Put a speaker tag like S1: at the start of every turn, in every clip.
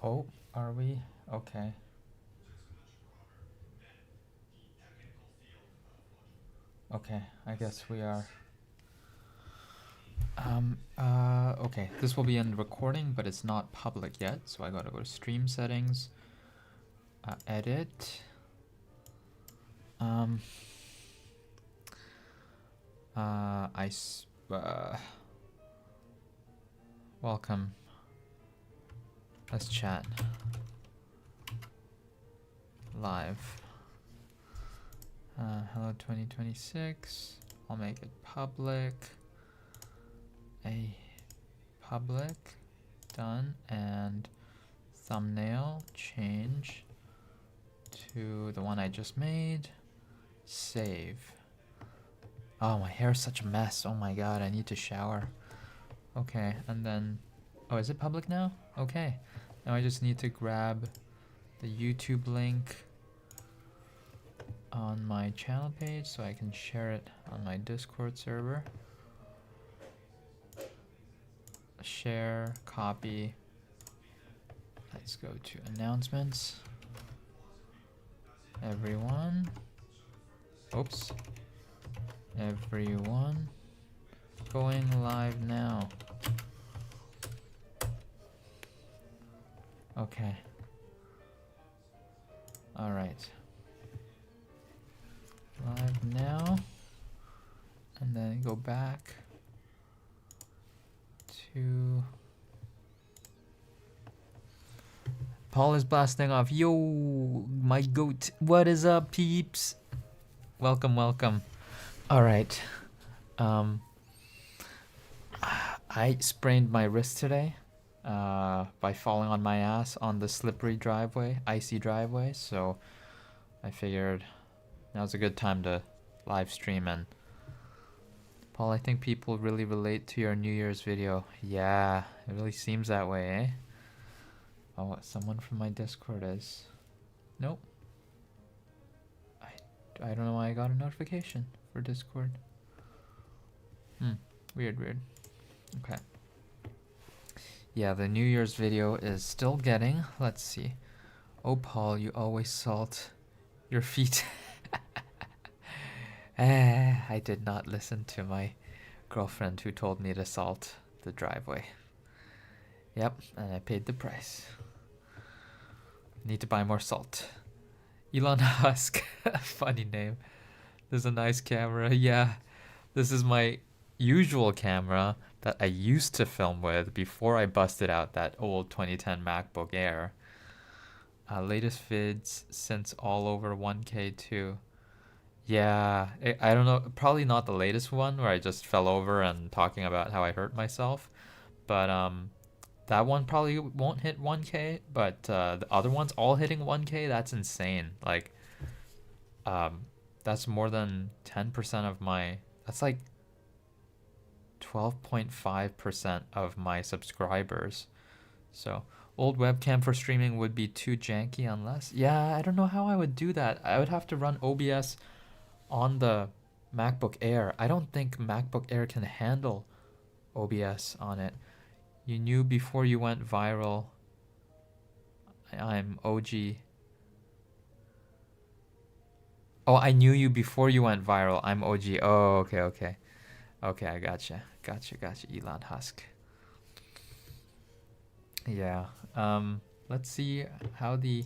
S1: Oh, are we? Okay. Okay, I guess we are. Okay, this will be in recording, but it's not public yet, so I gotta go to stream settings, edit, um, welcome, let's chat, live, hello 2026, I'll make it public, public, done, and thumbnail, change to the one I just made, save. Oh, my hair is such a mess. Oh my god, I need to shower. Okay, and then... Oh, is it public now? Okay. Now I just need to grab the YouTube link on my channel page so I can share it on my Discord server. Share, copy. Let's go to announcements. Everyone. Oops. Everyone. Going live now. Okay. Alright. Live now. And then go back to... Paul is blasting off. Yo, my goat. What is up, peeps? Welcome, welcome. Alright. I sprained my wrist today by falling on my ass on the slippery driveway, icy driveway, so I figured now's a good time to live stream. And Paul, I think people really relate to your New Year's video. Yeah, it really seems that way, eh? Oh, someone from my Discord is... Nope. I don't know why I got a notification for Discord. Weird. Okay. Yeah, the New Year's video is still getting... Let's see. Oh, Paul, you always salt your feet. I did not listen to my girlfriend who told me to salt the driveway. Yep, and I paid the price. Need to buy more salt. Elon Husk. Funny name. This is a nice camera. Yeah, this is my usual camera that I used to film with before I busted out that old 2010 MacBook Air. Latest vids since all over 1K too. Yeah, I don't know, probably not the latest one where I just fell over and talking about how I hurt myself, but that one probably won't hit 1K, but the other ones all hitting 1K, that's insane. Like, that's more than 10% of my, that's like 12.5% of my subscribers. So, old webcam for streaming would be too janky unless, yeah, I don't know how I would do that. I would have to run OBS on the MacBook Air. I don't think MacBook Air can handle OBS on it. You knew before you went viral. I'm OG. Oh, I knew you before you went viral. I'm OG. Oh, okay. Okay, I gotcha, Elon Husk. Yeah. Let's see how the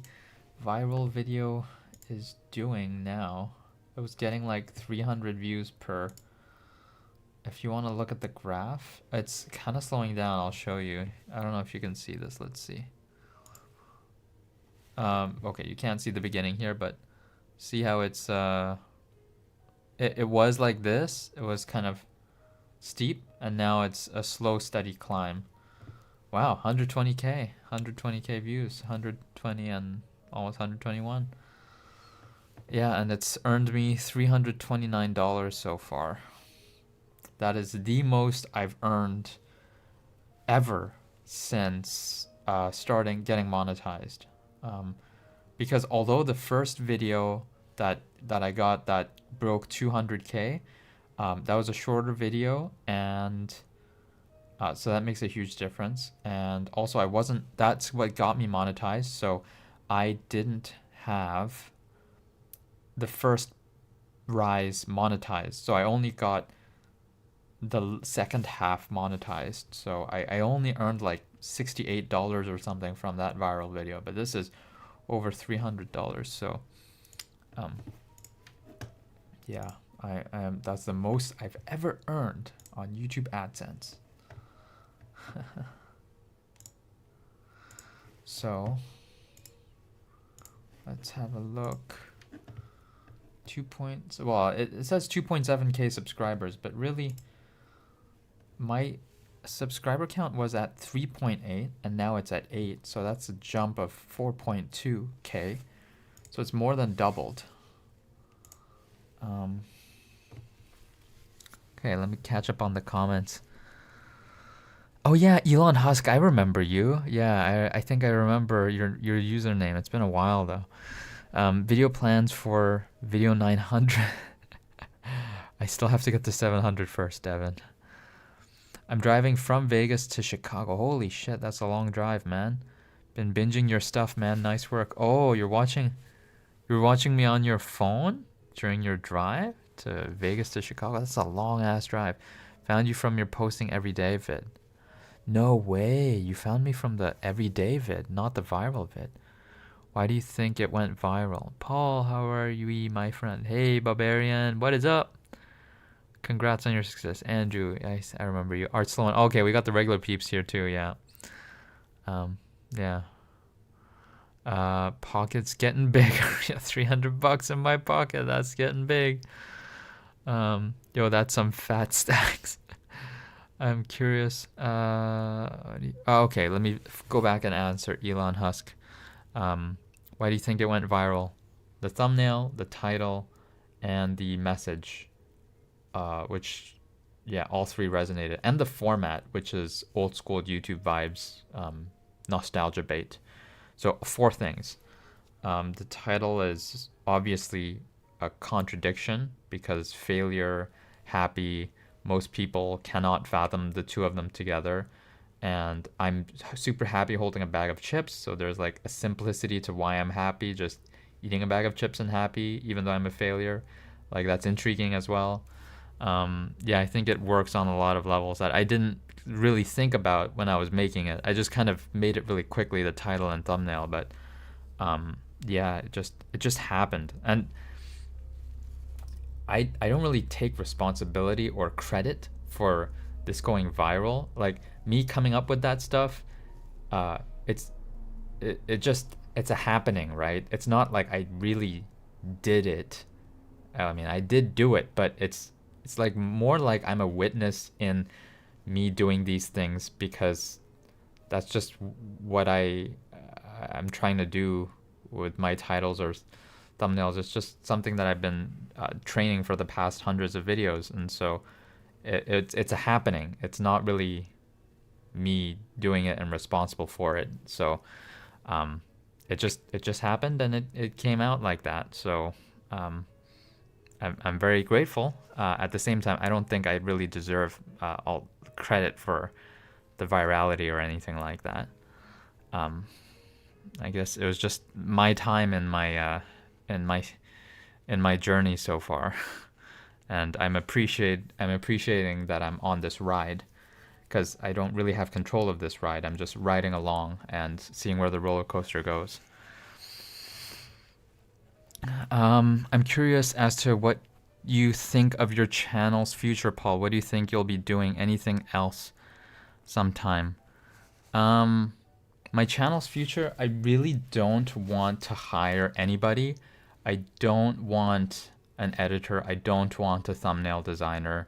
S1: viral video is doing now. It was getting like 300 views per. If you want to look at the graph, it's kind of slowing down. I'll show you. I don't know if you can see this. Let's see. Okay, you can't see the beginning here, but see how it's it was like this. It was kind of steep, and now it's a slow, steady climb. Wow, 120k views, 120 and almost 121. Yeah, and it's earned me $329 so far. That is the most I've earned ever since starting getting monetized. Because although the first video that I got that broke 200k, that was a shorter video, and So that makes a huge difference. And also that's what got me monetized. So I didn't have the first rise monetized. So I only got the second half monetized. So I only earned like $68 or something from that viral video. But this is over $300. So yeah, I am. That's the most I've ever earned on YouTube AdSense. So let's have a look. Well, it says 2.7K subscribers, but really my subscriber count was at 3.8 and now it's at 8, so that's a jump of 4.2K. So it's more than doubled. Okay, let me catch up on the comments. Oh yeah, Elon Husk, I remember you. Yeah, I think I remember your username. It's been a while though. Video plans for video 900. I still have to get to 700 first, Devin. I'm driving from Vegas to Chicago. Holy shit, that's a long drive, man. Been binging your stuff, man. Nice work. Oh, you're watching me on your phone during your drive to Vegas to Chicago? That's a long ass drive. Found you from your posting everyday vid. No way. You found me from the everyday vid, not the viral vid. Why do you think it went viral? Paul, how are you, my friend? Hey, Barbarian, what is up? Congrats on your success. Andrew, I remember you. Art Sloan. Okay, we got the regular peeps here too, yeah. Yeah. Pocket's getting bigger. $300 in my pocket. That's getting big. Yo, that's some fat stacks. I'm curious. Okay, let me go back and answer Elon Husk. Why do you think it went viral? The thumbnail, the title, and the message, which, yeah, all three resonated. And the format, which is old school YouTube vibes, nostalgia bait. So 4 things. The title is obviously a contradiction because failure, happy, most people cannot fathom the two of them together. And I'm super happy holding a bag of chips. So there's like a simplicity to why I'm happy, just eating a bag of chips and happy, even though I'm a failure. Like that's intriguing as well. Yeah, I think it works on a lot of levels that I didn't really think about when I was making it. I just kind of made it really quickly, the title and thumbnail, but yeah, it just happened. And I don't really take responsibility or credit for this going viral. Like me coming up with that stuff, it's a happening, right? It's not like I really did it. I mean, I did do it, but it's like more like I'm a witness in me doing these things because that's just what I'm trying to do with my titles or thumbnails. It's just something that I've been training for the past hundreds of videos, and so it's a happening. It's not really me doing it and responsible for it. So it just happened and it came out like that. So I'm very grateful. At the same time, I don't think I really deserve all credit for the virality or anything like that. I guess it was just my time in my journey so far, and I'm appreciating that I'm on this ride, because I don't really have control of this ride. I'm just riding along and seeing where the roller coaster goes. I'm curious as to what you think of your channel's future, Paul. What do you think you'll be doing? Anything else sometime? My channel's future, I really don't want to hire anybody. I don't want an editor. I don't want a thumbnail designer.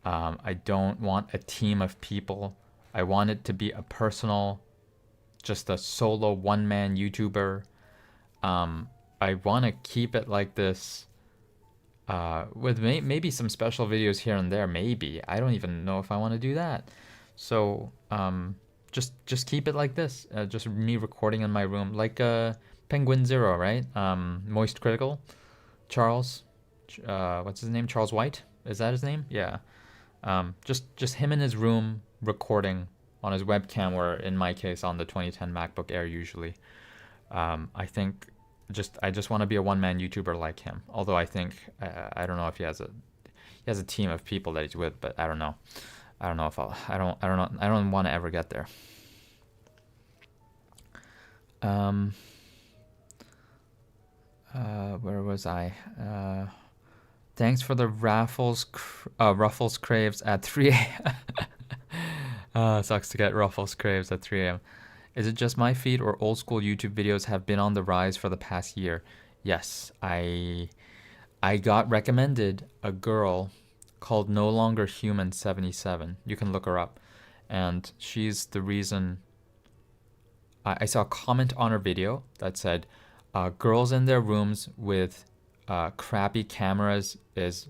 S1: I don't want a team of people. I want it to be a personal, just a solo one-man YouTuber. I want to keep it like this, with maybe some special videos here and there. Maybe I don't even know if I want to do that. So just keep it like this. Just me recording in my room, like Penguin Zero, right? Moist Critical, Charles. What's his name? Charles White. Is that his name? Yeah. Just him in his room recording on his webcam, or in my case on the 2010 MacBook Air usually. I think I just want to be a one-man YouTuber like him. Although I think I don't know if he has a team of people that he's with, but I don't know. I don't know if I don't want to ever get there. Where was I? Thanks for the Ruffles craves at 3 a.m. Sucks to get Ruffles craves at 3 a.m. Is it just my feed, or old school YouTube videos have been on the rise for the past year? Yes, I got recommended a girl called No Longer Human 77. You can look her up. And she's the reason I saw a comment on her video that said, girls in their rooms with crappy cameras is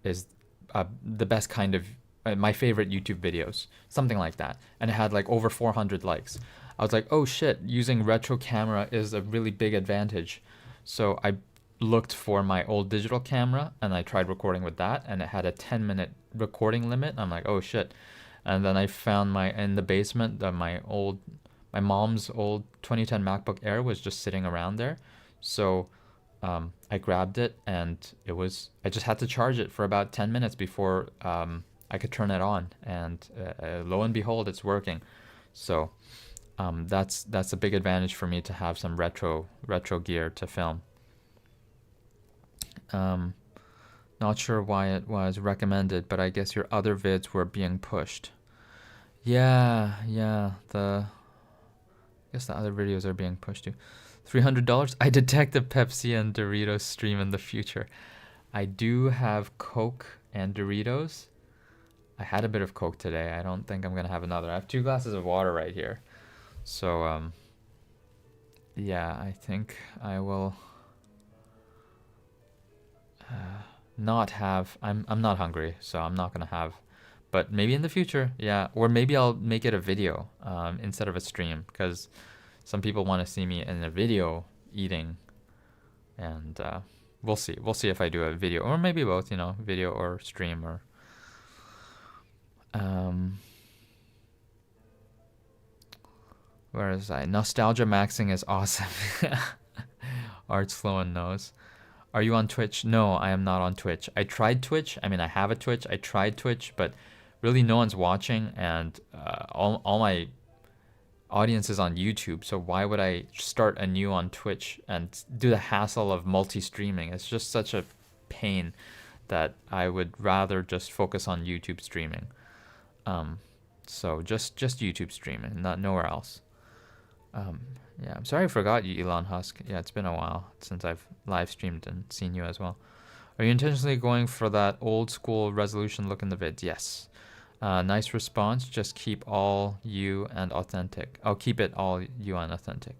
S1: the best kind of my favorite YouTube videos, something like that. And it had like over 400 likes. I was like, oh shit, using retro camera is a really big advantage. So I looked for my old digital camera and I tried recording with that, and it had a 10-minute recording limit. I'm like, oh shit. And then I found in the basement, my mom's old 2010 MacBook Air was just sitting around there. So I grabbed it, and I just had to charge it for about 10 minutes before I could turn it on, and lo and behold, it's working. So that's a big advantage for me to have some retro gear to film. Not sure why it was recommended, but I guess your other vids were being pushed. Yeah, I guess the other videos are being pushed too. $300. I detect a Pepsi and Doritos stream in the future. I do have Coke and Doritos. I had a bit of Coke today. I don't think I'm gonna have another. I have 2 glasses of water right here. So yeah, I think I will not have. I'm not hungry, so I'm not gonna have. But maybe in the future, yeah. Or maybe I'll make it a video instead of a stream, because some people want to see me in a video eating, and we'll see. We'll see if I do a video, or maybe both. Video or stream, or where is I? Nostalgia maxing is awesome. Art Slow and knows. Are you on Twitch? No, I am not on Twitch. I tried Twitch. I mean, I have a Twitch. I tried Twitch, but really no one's watching, and all my audience is on YouTube. So why would I start anew on Twitch and do the hassle of multi-streaming? It's just such a pain that I would rather just focus on YouTube streaming. So just YouTube streaming, not nowhere else. Yeah, I'm sorry I forgot you, Elon Husk. Yeah, it's been a while since I've live streamed and seen you as well. Are you intentionally going for that old school resolution look in the vids? Yes. Nice response. Just keep all you and authentic. Oh, keep it all you and authentic.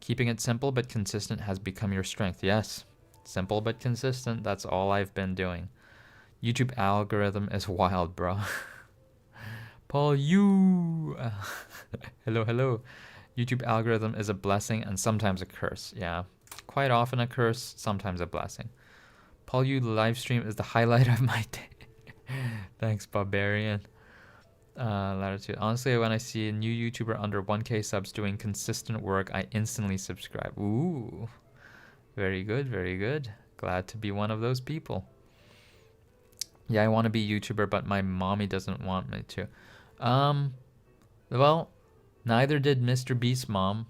S1: Keeping it simple but consistent has become your strength. Yes. Simple but consistent. That's all I've been doing. YouTube algorithm is wild, bro. Paul, you. Hello. YouTube algorithm is a blessing and sometimes a curse. Yeah, quite often a curse, sometimes a blessing. Paul, you live stream is the highlight of my day. Thanks, Barbarian. Latitude. Honestly, when I see a new YouTuber under 1K subs doing consistent work, I instantly subscribe. Ooh, very good, very good. Glad to be one of those people. Yeah, I want to be a YouTuber, but my mommy doesn't want me to. Well, neither did Mr. Beast's mom.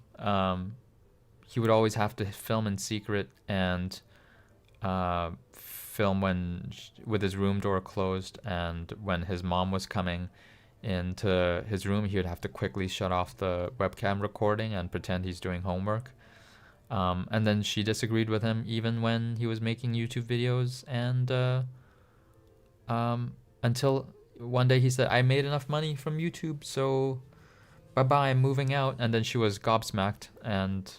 S1: He would always have to film in secret and film with his room door closed, and when his mom was coming into his room, he would have to quickly shut off the webcam recording and pretend he's doing homework. And then she disagreed with him even when he was making YouTube videos, and until one day he said, I made enough money from YouTube, so bye-bye, I'm moving out. And then she was gobsmacked, and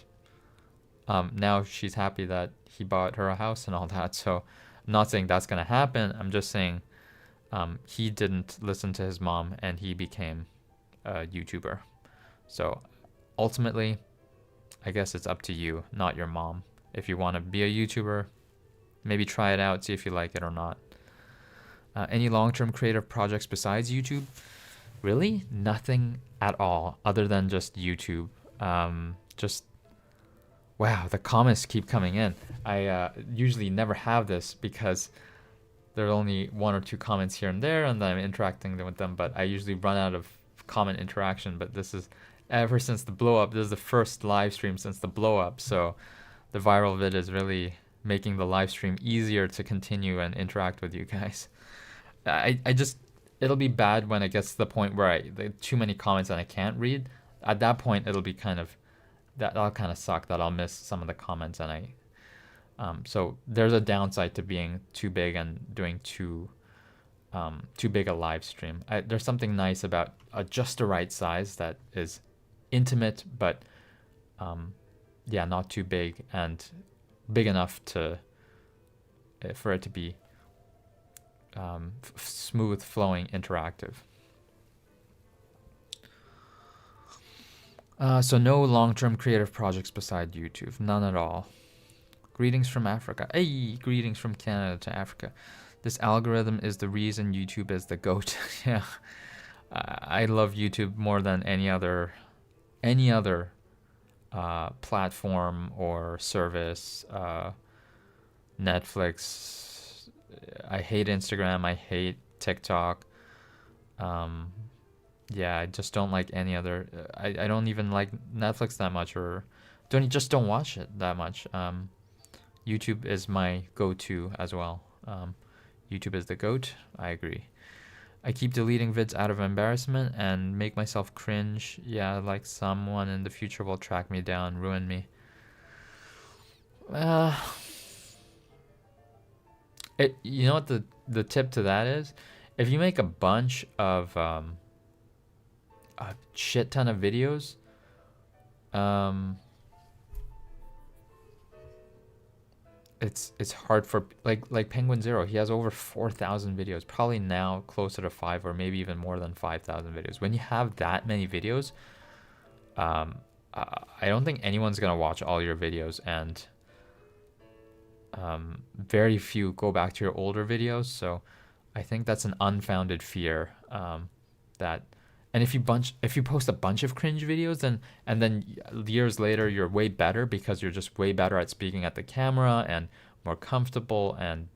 S1: now she's happy that he bought her a house and all that. So I'm not saying that's going to happen. I'm just saying he didn't listen to his mom, and he became a YouTuber. So ultimately, I guess it's up to you, not your mom. If you want to be a YouTuber, maybe try it out, see if you like it or not. Any long-term creative projects besides YouTube? Really? Nothing at all other than just YouTube. Just wow, the comments keep coming in. I usually never have this because there are only 1 or 2 comments here and there, and then I'm interacting with them. But I usually run out of comment interaction. But this is ever since the blow up. This is the first live stream since the blow up. So the viral vid is really making the live stream easier to continue and interact with you guys. I just, it'll be bad when it gets to the point where there are too many comments and I can't read. At that point, it'll be kind of, that'll kind of suck that I'll miss some of the comments, and so there's a downside to being too big and doing too big a live stream. There's something nice about just the right size that is intimate, but yeah, not too big and big enough to for it to be smooth flowing interactive. So no long-term creative projects beside YouTube, none at all. Greetings from Africa. Hey, greetings from Canada to Africa. This algorithm is the reason YouTube is the GOAT. Yeah, I love YouTube more than any other platform or service. Netflix. I hate Instagram. I hate TikTok. Yeah, I just don't like any other. I don't even like Netflix that much, or don't watch it that much. YouTube is my go-to as well. YouTube is the GOAT. I agree. I keep deleting vids out of embarrassment and make myself cringe. Yeah, like someone in the future will track me down, ruin me. You know what the tip to that is? If you make a bunch of a shit ton of videos, it's hard for like Penguin Zero. He has over 4,000 videos, probably now closer to 5 or maybe even more than 5,000 videos. When you have that many videos, I don't think anyone's gonna watch all your videos, and very few go back to your older videos. So I think that's an unfounded fear, that, and if you post a bunch of cringe videos, and then years later you're way better because you're just way better at speaking at the camera and more comfortable and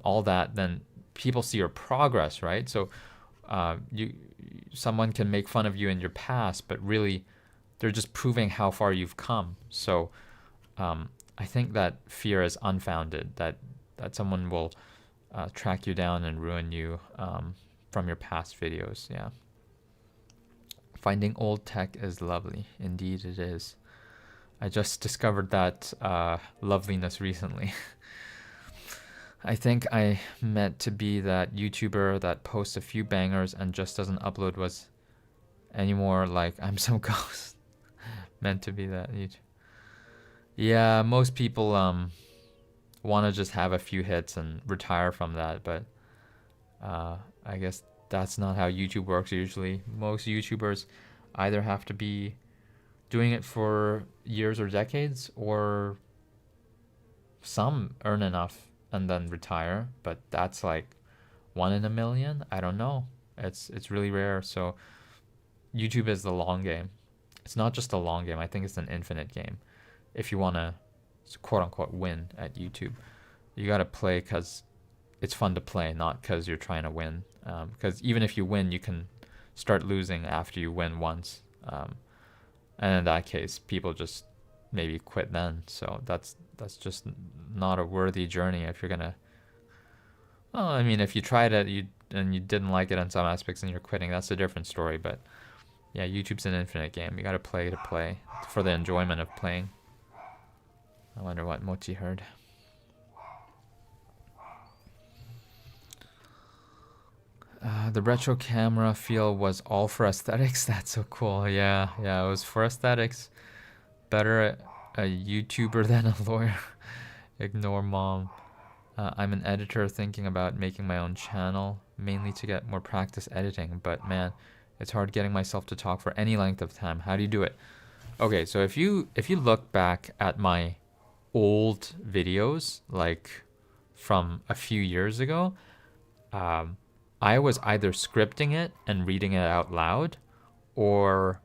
S1: all that, then people see your progress, right? So someone can make fun of you in your past, but really they're just proving how far you've come. So I think that fear is unfounded, that someone will track you down and ruin you from your past videos. Yeah. Finding old tech is lovely. Indeed it is. I just discovered that loveliness recently. I think I meant to be that YouTuber that posts a few bangers and just doesn't upload was anymore, like I'm some ghost. Meant to be that YouTuber. Yeah, most people want to just have a few hits and retire from that, but I guess that's not how YouTube works usually. Most YouTubers either have to be doing it for years or decades, or some earn enough and then retire, but that's like 1 in a million. I don't know. It's really rare. So YouTube is the long game. It's not just a long game. I think it's an infinite game. If you want to quote unquote win at YouTube, you got to play because it's fun to play, not because you're trying to win. Because even if you win, you can start losing after you win once. And in that case, people just maybe quit then. So that's just not a worthy journey if you're gonna. Well, I mean, if you tried it and you didn't like it in some aspects and you're quitting, that's a different story. But yeah, YouTube's an infinite game. You gotta play to play for the enjoyment of playing. I wonder what Mochi heard. The retro camera feel was all for aesthetics. That's so cool. Yeah, it was for aesthetics. Better a YouTuber than a lawyer. Ignore mom. I'm an editor thinking about making my own channel, mainly to get more practice editing, but man, it's hard getting myself to talk for any length of time. How do you do it? Okay, so if you look back at my old videos, like from a few years ago, I was either scripting it and reading it out loud, or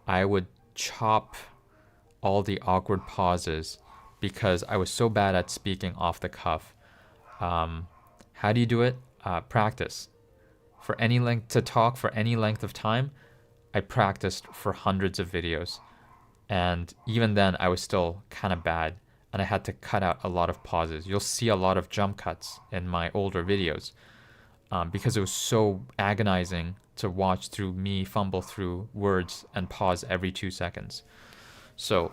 S1: I would chop all the awkward pauses because I was so bad at speaking off the cuff. How do you do it? Practice. For any length to talk for any length of time, I practiced for hundreds of videos. And even then, I was still kind of bad. And I had to cut out a lot of pauses. You'll see a lot of jump cuts in my older videos because it was so agonizing to watch through me fumble through words and pause every 2 seconds. So,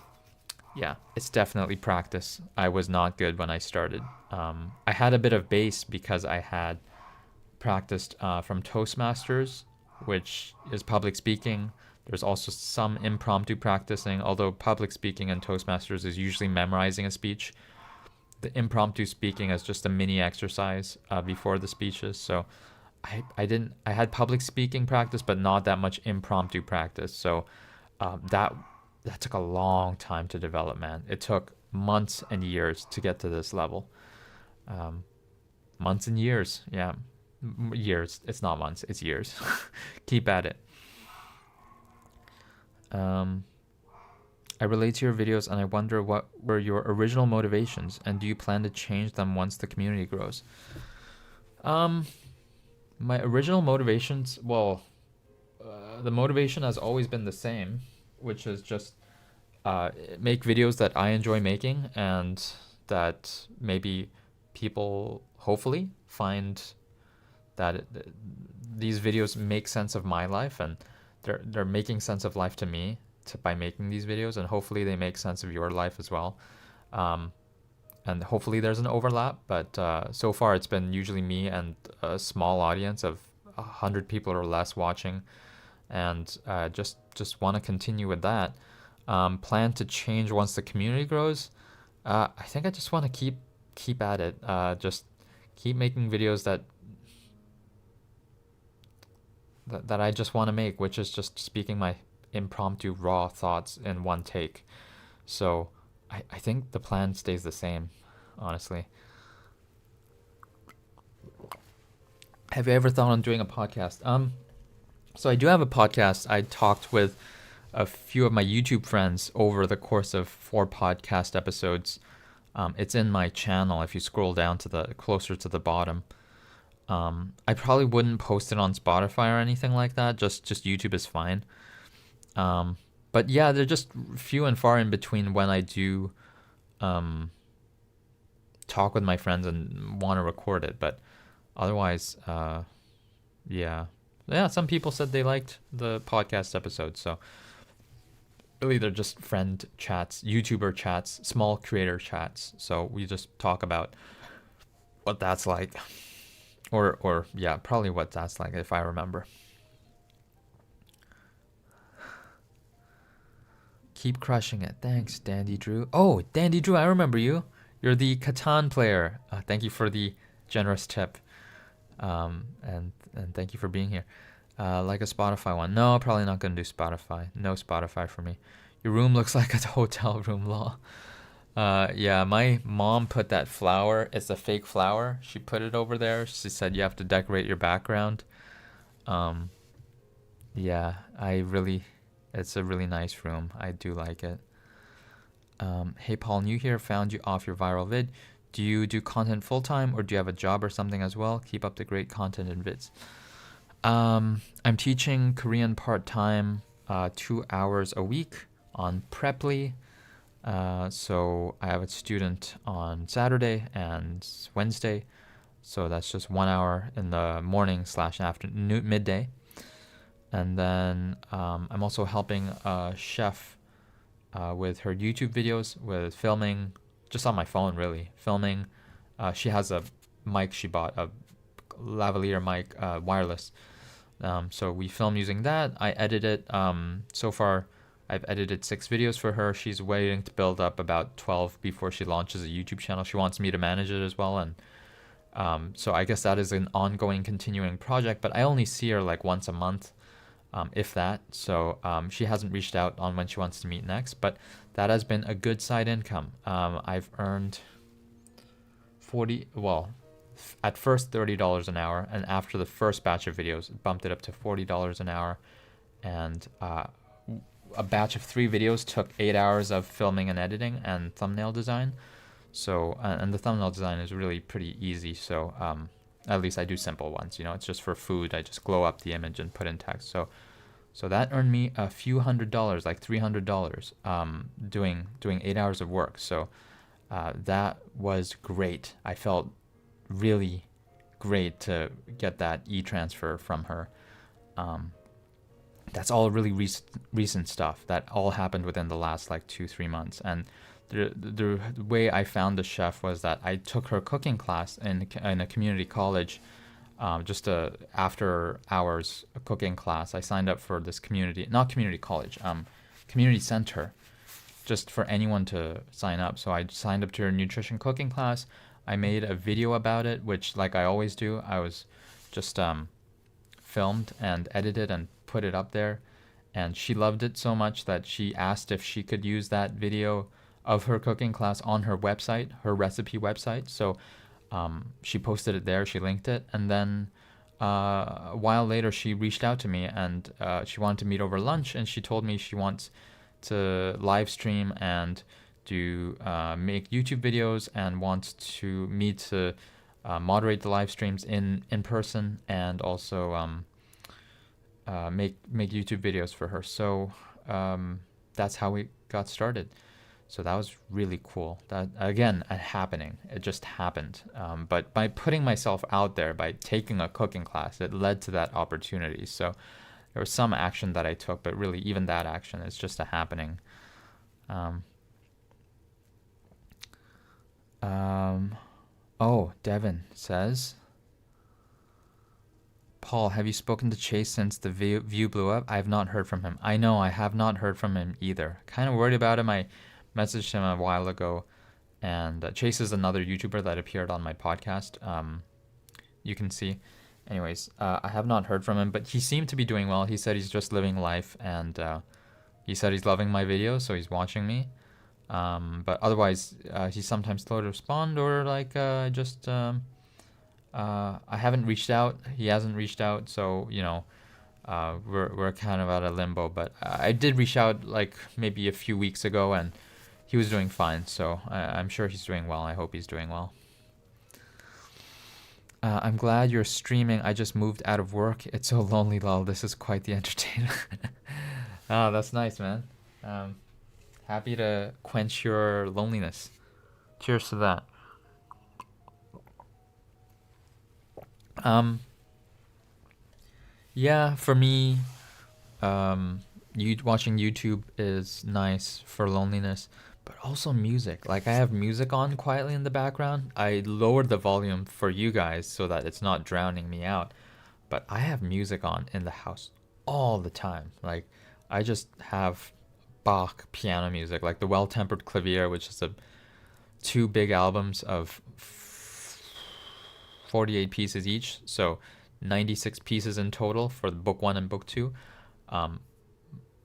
S1: yeah, it's definitely practice. I was not good when I started. I had a bit of base because I had practiced from Toastmasters, which is public speaking. There's also some impromptu practicing, although public speaking and Toastmasters is usually memorizing a speech. The impromptu speaking is just a mini exercise before the speeches. So I had public speaking practice, but not that much impromptu practice. So that took a long time to develop, man. It took months and years to get to this level. Months and years, yeah. Years. It's not months, it's years. Keep at it. I relate to your videos and I wonder what were your original motivations and do you plan to change them once the community grows? My original motivations, well, the motivation has always been the same, which is just make videos that I enjoy making and that maybe people hopefully find that these videos make sense of my life and they're making sense of life to me by making these videos, and hopefully they make sense of your life as well. And hopefully there's an overlap, but so far it's been usually me and a small audience of 100 people or less watching, and just want to continue with that. Plan to change once the community grows. I think I just want to keep at it. Just keep making videos that I just want to make, which is just speaking my impromptu raw thoughts in one take. So I think the plan stays the same, honestly. Have you ever thought on doing a podcast? So I do have a podcast. I talked with a few of my YouTube friends over the course of 4 podcast episodes. It's in my channel if you scroll down to the closer to the bottom. I probably wouldn't post it on Spotify or anything like that. Just YouTube is fine. But yeah, they're just few and far in between when I do talk with my friends and want to record it. But otherwise, yeah. Some people said they liked the podcast episode. So really, they're just friend chats, YouTuber chats, small creator chats. So we just talk about what that's like. Or yeah, probably what that's like if I remember. Keep crushing it. Thanks, Dandy Drew. Oh, Dandy Drew, I remember you. You're the Catan player. Thank you for the generous tip. And thank you for being here. Like a Spotify one. No, probably not going to do Spotify. No Spotify for me. Your room looks like a hotel room, lol. Yeah, my mom put that flower. It's a fake flower. She put it over there. She said you have to decorate your background. Yeah, it's a really nice room. I do like it. Hey Paul, new here. Found you off your viral vid. Do you do content full time or do you have a job or something as well? Keep up the great content and vids. I'm teaching Korean part time, 2 hours a week on Preply. So I have a student on Saturday and Wednesday. So that's just 1 hour in the morning / afternoon, midday. And then I'm also helping a chef with her YouTube videos, with filming, just on my phone really, filming. She has a mic she bought, a lavalier mic, wireless. So we film using that. I edit it. So far, I've edited 6 videos for her. She's waiting to build up about 12 before she launches a YouTube channel. She wants me to manage it as well. And so I guess that is an ongoing, continuing project. But I only see her like once a month, if that. So she hasn't reached out on when she wants to meet next. But that has been a good side income. I've earned at first $30 an hour, and after the first batch of videos, it bumped it up to $40 an hour. And a batch of 3 videos took 8 hours of filming and editing and thumbnail design. So and the thumbnail design is really pretty easy. So at least I do simple ones. You know, it's just for food. I just glow up the image and put in text. So that earned me a few $100s, like $300, doing 8 hours of work. So that was great. I felt really great to get that e-transfer from her. That's all really recent stuff. That all happened within the last like 2-3 months. And the way I found the chef was that I took her cooking class in a community college, just a after hours cooking class. I signed up for this not community college, community center, just for anyone to sign up. So I signed up to her nutrition cooking class. I made a video about it, which, like I always do, I was just filmed and edited and put it up there. And she loved it so much that she asked if she could use that video of her cooking class on her website, her recipe website. So she posted it there, she linked it, and then a while later she reached out to me, and she wanted to meet over lunch, and she told me she wants to live stream and do make YouTube videos, and wants to me to moderate the live streams in person, and also make YouTube videos for her. So that's how we got started. So that was really cool. That, again, a happening. It just happened. But by putting myself out there, by taking a cooking class, it led to that opportunity. So there was some action that I took, but really even that action is just a happening. Oh, Devin says, Paul, have you spoken to Chase since the view blew up? I have not heard from him. I know, I have not heard from him either. Kind of worried about him. I messaged him a while ago, and Chase is another YouTuber that appeared on my podcast. You can see. Anyways, I have not heard from him, but he seemed to be doing well. He said he's just living life, and he said he's loving my videos, so he's watching me. But otherwise, he's sometimes slow to respond, or like I haven't reached out. He hasn't reached out, so you know, we're kind of at a limbo. But I did reach out like maybe a few weeks ago, and he was doing fine. So I'm sure he's doing well. I hope he's doing well. I'm glad you're streaming. I just moved out of work. It's so lonely, lol. This is quite the entertainer. Oh, that's nice, man. Happy to quench your loneliness. Cheers to that. Yeah, for me, watching YouTube is nice for loneliness, but also music. Like I have music on quietly in the background. I lowered the volume for you guys so that it's not drowning me out, but I have music on in the house all the time. Like I just have Bach piano music, like the Well-Tempered Clavier, which is 2 big albums of 48 pieces each, so 96 pieces in total for book 1 and book 2.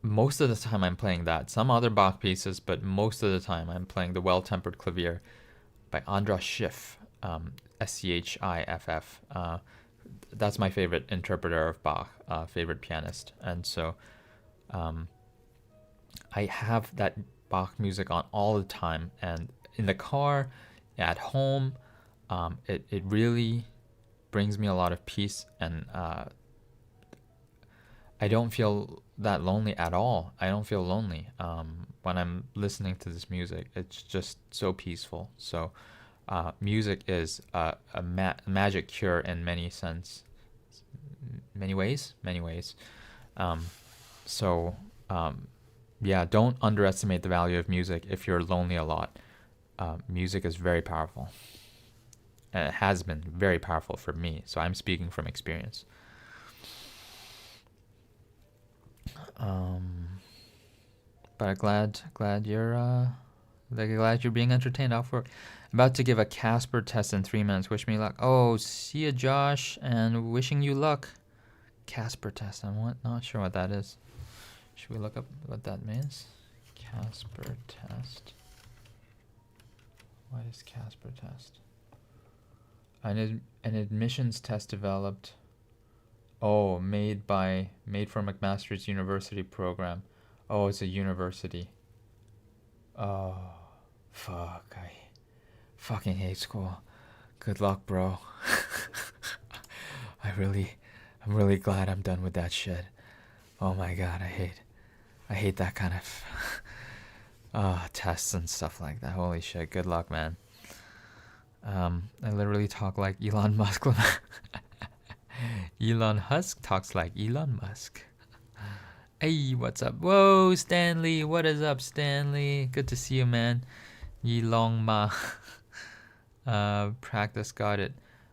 S1: Most of the time I'm playing that. Some other Bach pieces, but most of the time I'm playing the Well-Tempered Clavier by Andras Schiff, Schiff. That's my favorite interpreter of Bach, favorite pianist. And so I have that Bach music on all the time, and in the car, at home, it really brings me a lot of peace, and I don't feel that lonely at all. I don't feel lonely when I'm listening to this music. It's just so peaceful. So music is a magic cure in many ways. Yeah, don't underestimate the value of music if you're lonely a lot. Music is very powerful. And it has been very powerful for me. So I'm speaking from experience. But glad you're being entertained off work. About to give a Casper test in 3 minutes. Wish me luck. Oh, see ya, Josh, and wishing you luck. Casper test. I'm not sure what that is. Should we look up what that means? Casper test. What is Casper test? An admissions test developed. Oh, made for McMaster's University program. Oh, it's a university. Oh, fuck. I fucking hate school. Good luck, bro. I'm really glad I'm done with that shit. Oh my god, I hate that kind of tests and stuff like that. Holy shit, good luck, man. I literally talk like Elon Musk. Elon Husk talks like Elon Musk. Hey, what's up? Whoa, Stanley. What is up, Stanley? Good to see you, man. Yilong Ma. Practice got it.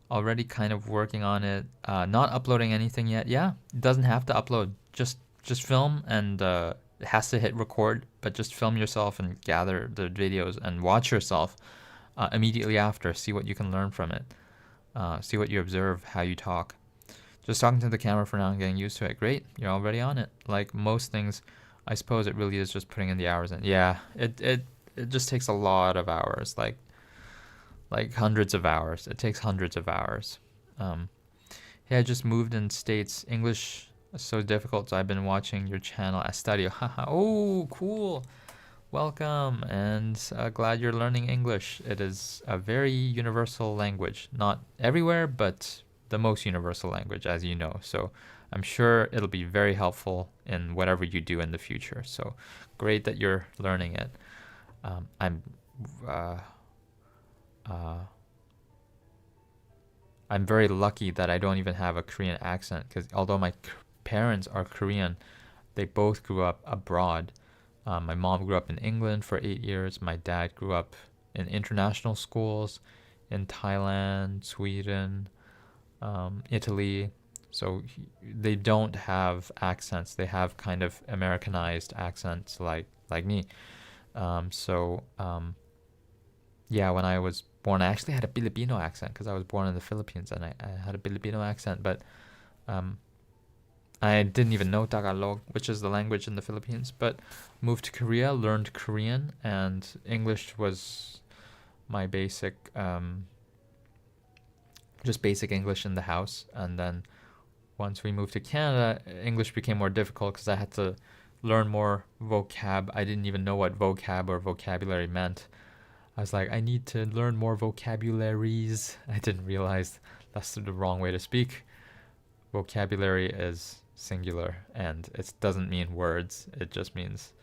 S1: Already kind of working on it. Not uploading anything yet. Yeah, it doesn't have to upload. Just film, and it has to hit record, but just film yourself and gather the videos and watch yourself immediately after. See what you can learn from it. See what you observe, how you talk. Just talking to the camera for now and getting used to it. Great, you're already on it. Like most things, I suppose it really is just putting in the hours in. Yeah, it just takes a lot of hours, like hundreds of hours. It takes hundreds of hours. Yeah, I just moved in States. English is so difficult, so I've been watching your channel as study. Haha. Oh, cool. Welcome, and glad you're learning English. It is a very universal language. Not everywhere, but the most universal language, as you know. So I'm sure it'll be very helpful in whatever you do in the future. So great that you're learning it. I'm very lucky that I don't even have a Korean accent, because although my parents are Korean, they both grew up abroad. My mom grew up in England for 8 years. My dad grew up in international schools in Thailand, Sweden, Italy. So they don't have accents. They have kind of Americanized accents like me. Yeah, when I was born, I actually had a Filipino accent because I was born in the Philippines, and I had a Filipino accent, but I didn't even know Tagalog, which is the language in the Philippines, but moved to Korea, learned Korean, and English was my basic, just basic English in the house. And then once we moved to Canada, English became more difficult because I had to learn more vocab. I didn't even know what vocab or vocabulary meant. I was like, I need to learn more vocabularies. I didn't realize that's the wrong way to speak. Vocabulary is singular, and it doesn't mean words. It just means,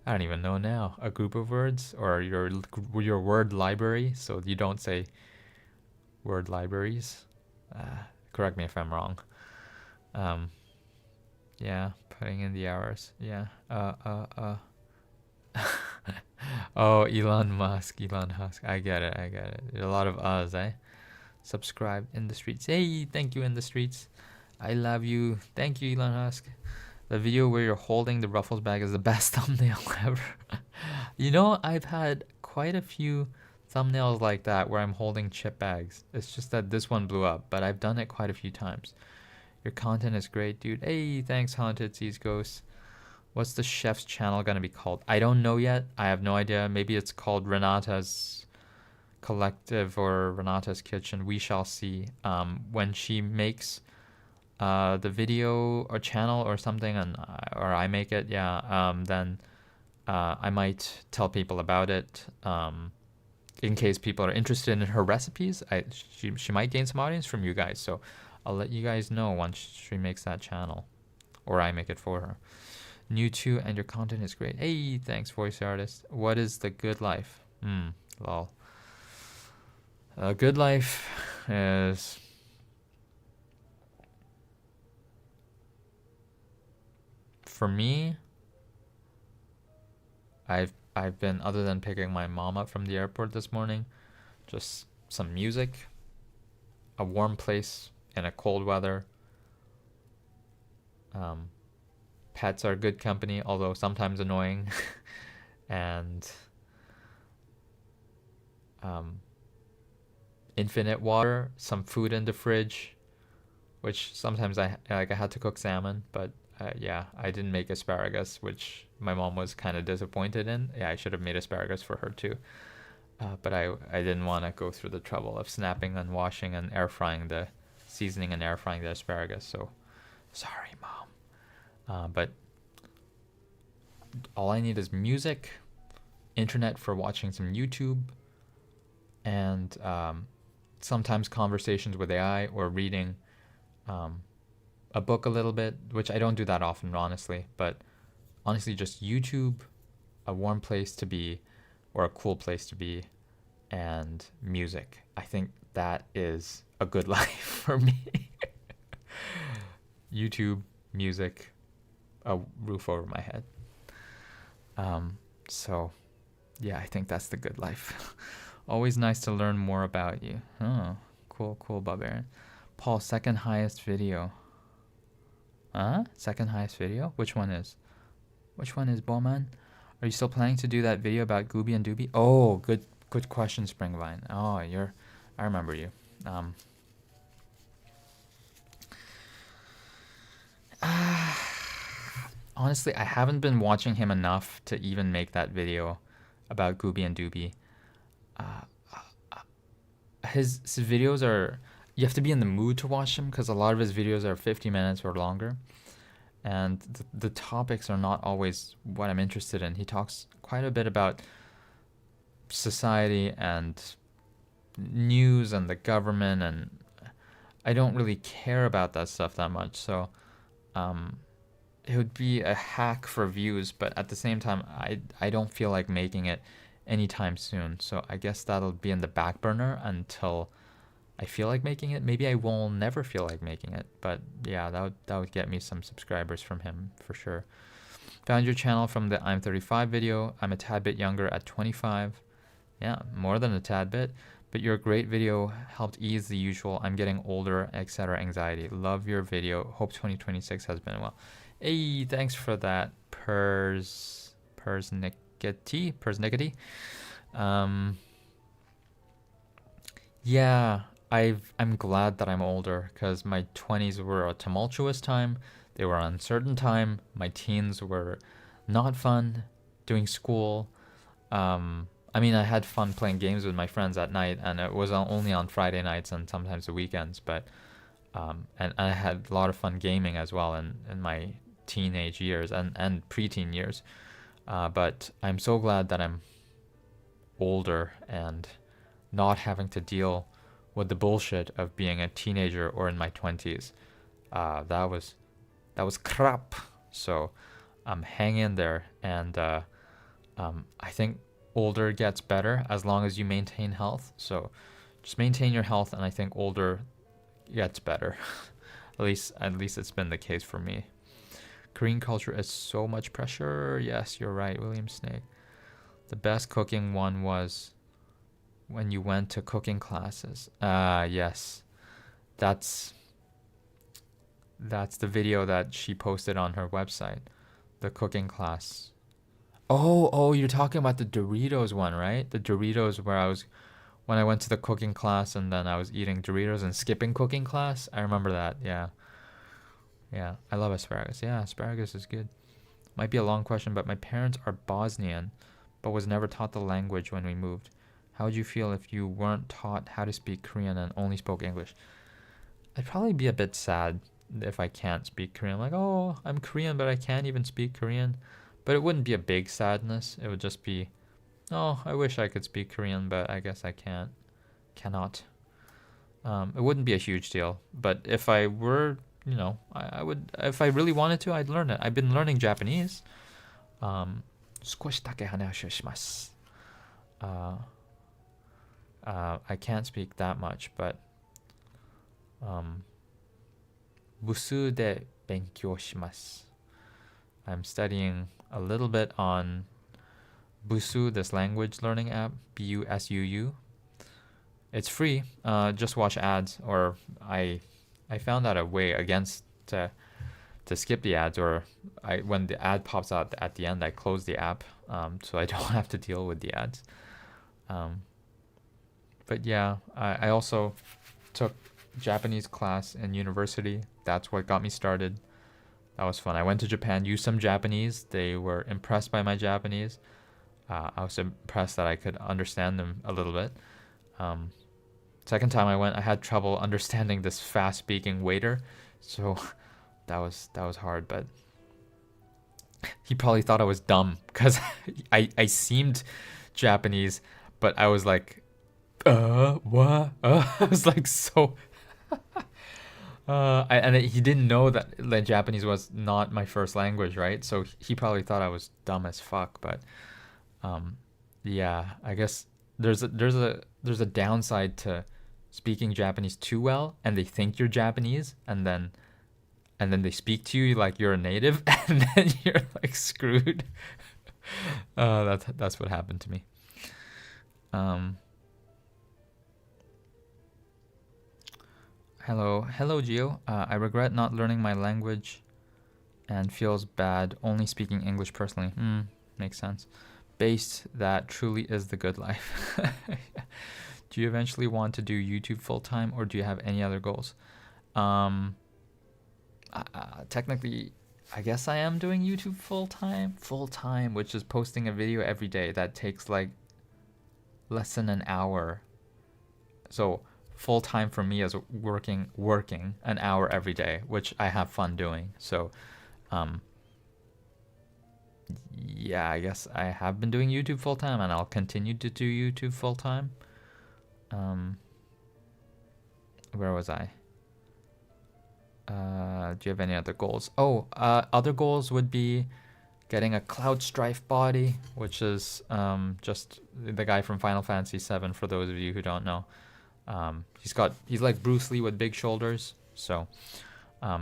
S1: I don't even know now, a group of words, or your word library. So you don't say word libraries. Correct me if I'm wrong. Yeah, putting in the hours. Yeah. Oh, Elon Musk. I get it. A lot of us, eh? Subscribe in the streets. Hey, thank you, in the streets. I love you. Thank you, Elon Musk. The video where you're holding the Ruffles bag is the best thumbnail ever. You know, I've had quite a few thumbnails like that where I'm holding chip bags. It's just that this one blew up, but I've done it quite a few times. Your content is great, dude. Hey, thanks, Haunted Seas Ghost. What's the chef's channel gonna be called? I don't know yet. I have no idea. Maybe it's called Renata's Collective or Renata's Kitchen. We shall see. When she makes the video or channel or something, or I make it, then I might tell people about it. In case people are interested in her recipes, she might gain some audience from you guys. So I'll let you guys know once she makes that channel, or I make it for her. New too, and your content is great. Hey, thanks, voice artist. What is the good life? Lol. A good life is for me. I've been, other than picking my mom up from the airport this morning, just some music, a warm place in a cold weather. Pets are good company, although sometimes annoying, and infinite water, some food in the fridge, which sometimes I had to cook salmon, but yeah, I didn't make asparagus, which my mom was kind of disappointed in. Yeah, I should have made asparagus for her too. But I didn't want to go through the trouble of snapping and washing and air frying the seasoning and air frying the asparagus. So sorry, Mom. But all I need is music, internet for watching some YouTube, and sometimes conversations with AI or reading a book a little bit, which I don't do that often, honestly. But honestly, just YouTube, a warm place to be, or a cool place to be, and music. I think that is a good life for me. YouTube, music, a roof over my head. So, yeah, I think that's the good life. Always nice to learn more about you. Oh, cool, Barbarian. Paul, second highest video. Second highest video? Which one is Bowman? Are you still planning to do that video about Gooby and Doobie? Oh, good question, Springvine. Oh, I remember you. Honestly, I haven't been watching him enough to even make that video about Gooby and Doobie. His videos are, you have to be in the mood to watch them because a lot of his videos are 50 minutes or longer. And the topics are not always what I'm interested in. He talks quite a bit about society and news and the government, and I don't really care about that stuff that much. So it would be a hack for views, but at the same time, I don't feel like making it anytime soon. So I guess that'll be in the back burner until I feel like making it. Maybe I will never feel like making it, but yeah, that would get me some subscribers from him for sure. Found your channel from the I'm 35 video. I'm a tad bit younger at 25. Yeah, more than a tad bit. But your great video helped ease the usual I'm getting older, etc. anxiety. Love your video. Hope 2026 has been well. Hey, thanks for that, Persnickety. Yeah, I'm glad that I'm older because my 20s were a tumultuous time. They were an uncertain time. My teens were not fun. Doing school. I mean, I had fun playing games with my friends at night, and it was only on Friday nights and sometimes the weekends. But and I had a lot of fun gaming as well in my teenage years and preteen years. But I'm so glad that I'm older and not having to deal with the bullshit of being a teenager or in my 20s. That was crap. So hang in there, and I think older gets better as long as you maintain health. So just maintain your health, and I think older gets better. at least it's been the case for me. Korean culture is so much pressure. Yes, you're right, William Snake. The best cooking one was when you went to cooking classes. Yes. That's the video that she posted on her website. The cooking class. Oh, you're talking about the Doritos one, right? The Doritos where when I went to the cooking class and then I was eating Doritos and skipping cooking class. I remember that, yeah. Yeah, I love asparagus. Yeah, asparagus is good. Might be a long question, but my parents are Bosnian, but was never taught the language when we moved. How would you feel if you weren't taught how to speak Korean and only spoke English? I'd probably be a bit sad if I can't speak Korean. Like, oh, I'm Korean, but I can't even speak Korean. But it wouldn't be a big sadness. It would just be, oh, I wish I could speak Korean, but I guess I cannot. It wouldn't be a huge deal. But if I were, I would, if I really wanted to, I'd learn it. I've been learning Japanese. 少しだけ話をします. I can't speak that much, but 部数で勉強します. I'm studying a little bit on Busu, this language learning app, Busuu. It's free. Just watch ads, or I found out a way against to skip the ads, or when the ad pops out at the end, I close the app, so I don't have to deal with the ads. But yeah, I also took Japanese class in university. That's what got me started. That was fun. I went to Japan, used some Japanese. They were impressed by my Japanese. I was impressed that I could understand them a little bit. Second time I went, I had trouble understanding this fast-speaking waiter, so that was hard. But he probably thought I was dumb because I seemed Japanese, but I was like, what? I was like so. He didn't know that Japanese was not my first language, right? So he probably thought I was dumb as fuck. But yeah, I guess there's a downside to speaking Japanese too well, and they think you're Japanese, and then they speak to you like you're a native, and then you're like screwed. That's what happened to me. Hello, Gio. I regret not learning my language, and feels bad only speaking English personally. Makes sense. Based, that truly is the good life. Do you eventually want to do YouTube full time, or do you have any other goals? Technically, I guess I am doing YouTube full time, which is posting a video every day that takes like less than an hour. So full time for me is working an hour every day, which I have fun doing. So yeah, I guess I have been doing YouTube full time, and I'll continue to do YouTube full time. Where was I? Do you have any other goals? Other goals would be getting a Cloud Strife body, which is just the guy from Final Fantasy VII, for those of you who don't know. He's like Bruce Lee with big shoulders. So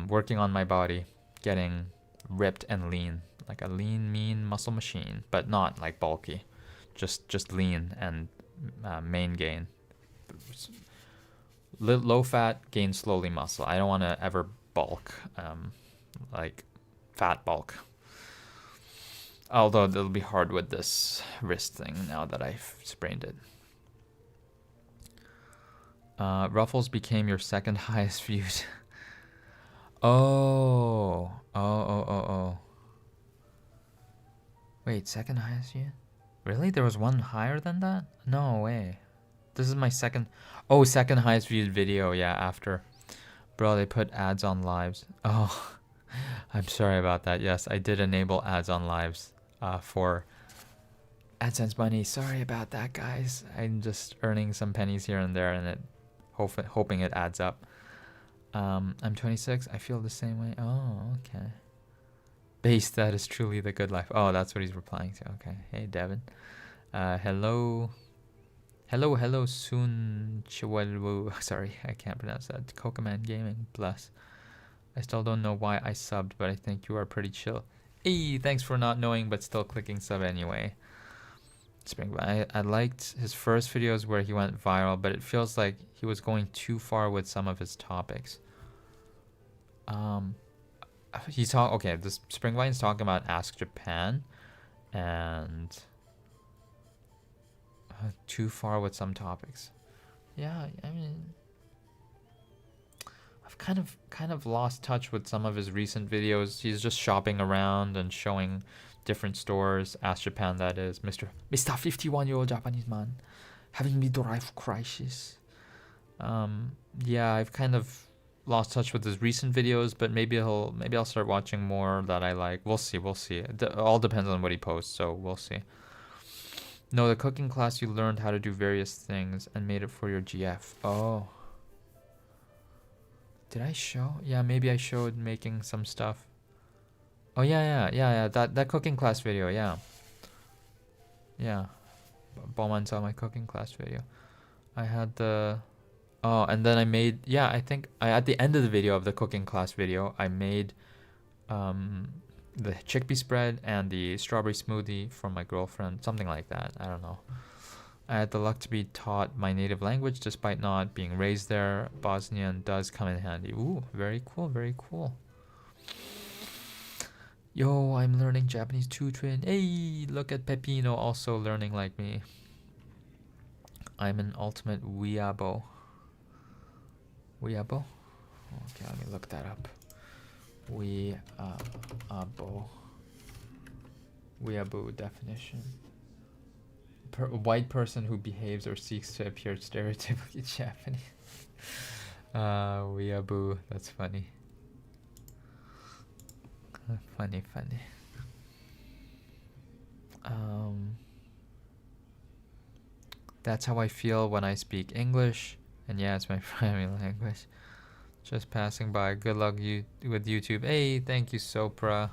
S1: working on my body, getting ripped and lean, like a lean, mean muscle machine, but not like bulky, just lean and main gain. Low fat, gain slowly muscle. I don't want to ever bulk, like fat bulk. Although it'll be hard with this wrist thing now that I've sprained it. Ruffles became your second highest viewed. Oh. Wait, second highest viewed? Really? There was one higher than that? No way. This is my second highest viewed video, yeah, after. Bro, they put ads on lives. Oh, I'm sorry about that. Yes, I did enable ads on lives for AdSense money. Sorry about that, guys. I'm just earning some pennies here and there, and hoping it adds up. I'm 26. I feel the same way. Oh, okay. Base, that is truly the good life. Oh, that's what he's replying to. Okay. Hey, Devin. Hello, Sun Chihuahua. Sorry, I can't pronounce that. Kokoman Gaming Plus. I still don't know why I subbed, but I think you are pretty chill. Hey, thanks for not knowing, but still clicking sub anyway. I liked his first videos where he went viral, but it feels like he was going too far with some of his topics. This Springvine's talking about Ask Japan, and too far with some topics. Yeah, I mean, I've kind of lost touch with some of his recent videos. He's just shopping around and showing different stores. Ask Japan, that is. Mr. 51-year-old Japanese man having midlife crisis. Yeah, I've kind of lost touch with his recent videos, but maybe I'll start watching more that I like. We'll see. It all depends on what he posts, so we'll see. No, the cooking class, you learned how to do various things and made it for your GF. Oh. Did I show? Yeah, maybe I showed making some stuff. Oh, yeah. That cooking class video, yeah. Yeah. Bowman saw my cooking class video. I had the... Oh, and then I made... Yeah, I think at the end of the video of the cooking class video, I made the chickpea spread and the strawberry smoothie for my girlfriend. Something like that. I don't know. I had the luck to be taught my native language despite not being raised there. Bosnian does come in handy. Ooh, very cool, very cool. Yo, I'm learning Japanese too, Twin. Hey, look at Pepino also learning like me. I'm an ultimate weeabo. Weeabo? Okay, let me look that up. Weeabo definition. white person who behaves or seeks to appear stereotypically Japanese. Weeaboo. That's funny. Funny. That's how I feel when I speak English, and yeah, it's my primary language. Just passing by. Good luck with YouTube. Hey, thank you, Sopra.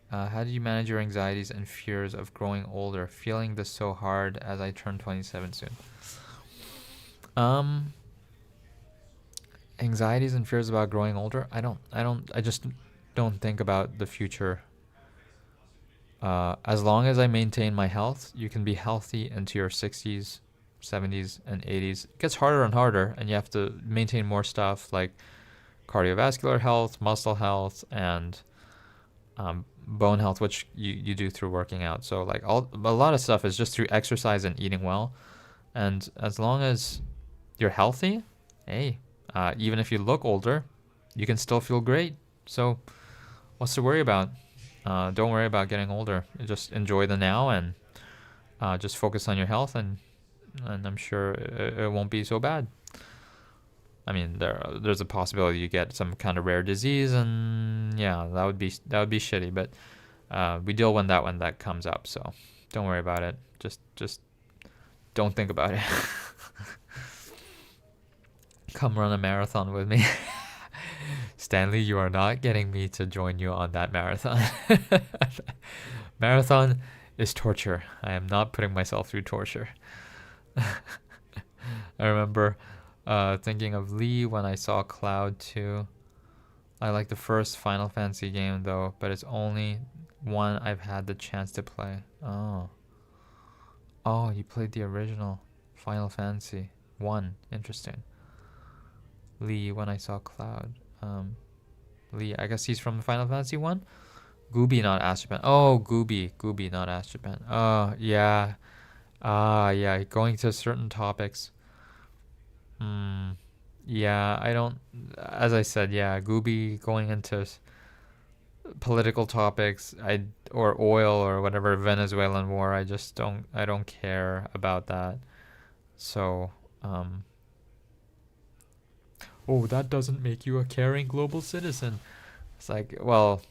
S1: How do you manage your anxieties and fears of growing older? Feeling this so hard as I turn 27 soon. Anxieties and fears about growing older? I just don't think about the future. As long as I maintain my health, you can be healthy into your 60s, 70s, and 80s. It gets harder and harder, and you have to maintain more stuff like cardiovascular health, muscle health, and bone health, which you do through working out. So like a lot of stuff is just through exercise and eating well. And as long as you're healthy, hey, even if you look older, you can still feel great. So what's to worry about? Don't worry about getting older. Just enjoy the now and just focus on your health, and I'm sure it won't be so bad. I mean, there's a possibility you get some kind of rare disease, and yeah, that would be shitty. But we deal when that comes up. So don't worry about it. Just don't think about it. Come run a marathon with me. Stanley, you are not getting me to join you on that marathon. Marathon is torture. I am not putting myself through torture. I remember thinking of Lee when I saw Cloud 2. I like the first Final Fantasy game though, but it's only one I've had the chance to play. Oh, you played the original Final Fantasy 1. Interesting. Lee when I saw Cloud. Lee, I guess he's from Final Fantasy 1? Gooby, not Ask Japan. Oh, Gooby, not Ask Japan. Oh, yeah. Yeah, going to certain topics. Yeah, I don't, as I said, yeah, Gooby going into political topics, or oil or whatever, Venezuelan war, I don't care about that. So, oh, that doesn't make you a caring global citizen. It's like, well,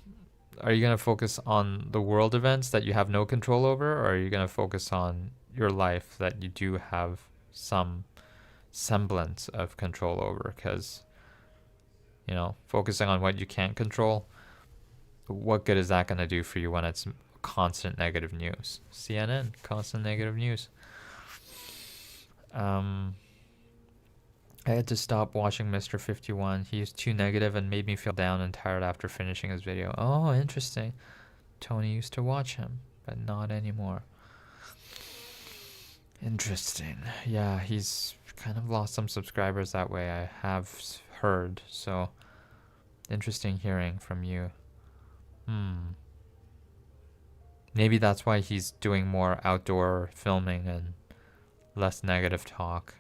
S1: are you going to focus on the world events that you have no control over, or are you going to focus on your life that you do have some semblance of control over? Because, focusing on what you can't control, what good is that going to do for you when it's constant negative news? CNN, constant negative news. I had to stop watching Mr. 51. He's too negative and made me feel down and tired after finishing his video. Oh, interesting. Tony used to watch him, but not anymore. Interesting. Yeah, he's kind of lost some subscribers that way, I have heard. So, interesting hearing from you. Maybe that's why he's doing more outdoor filming and less negative talk.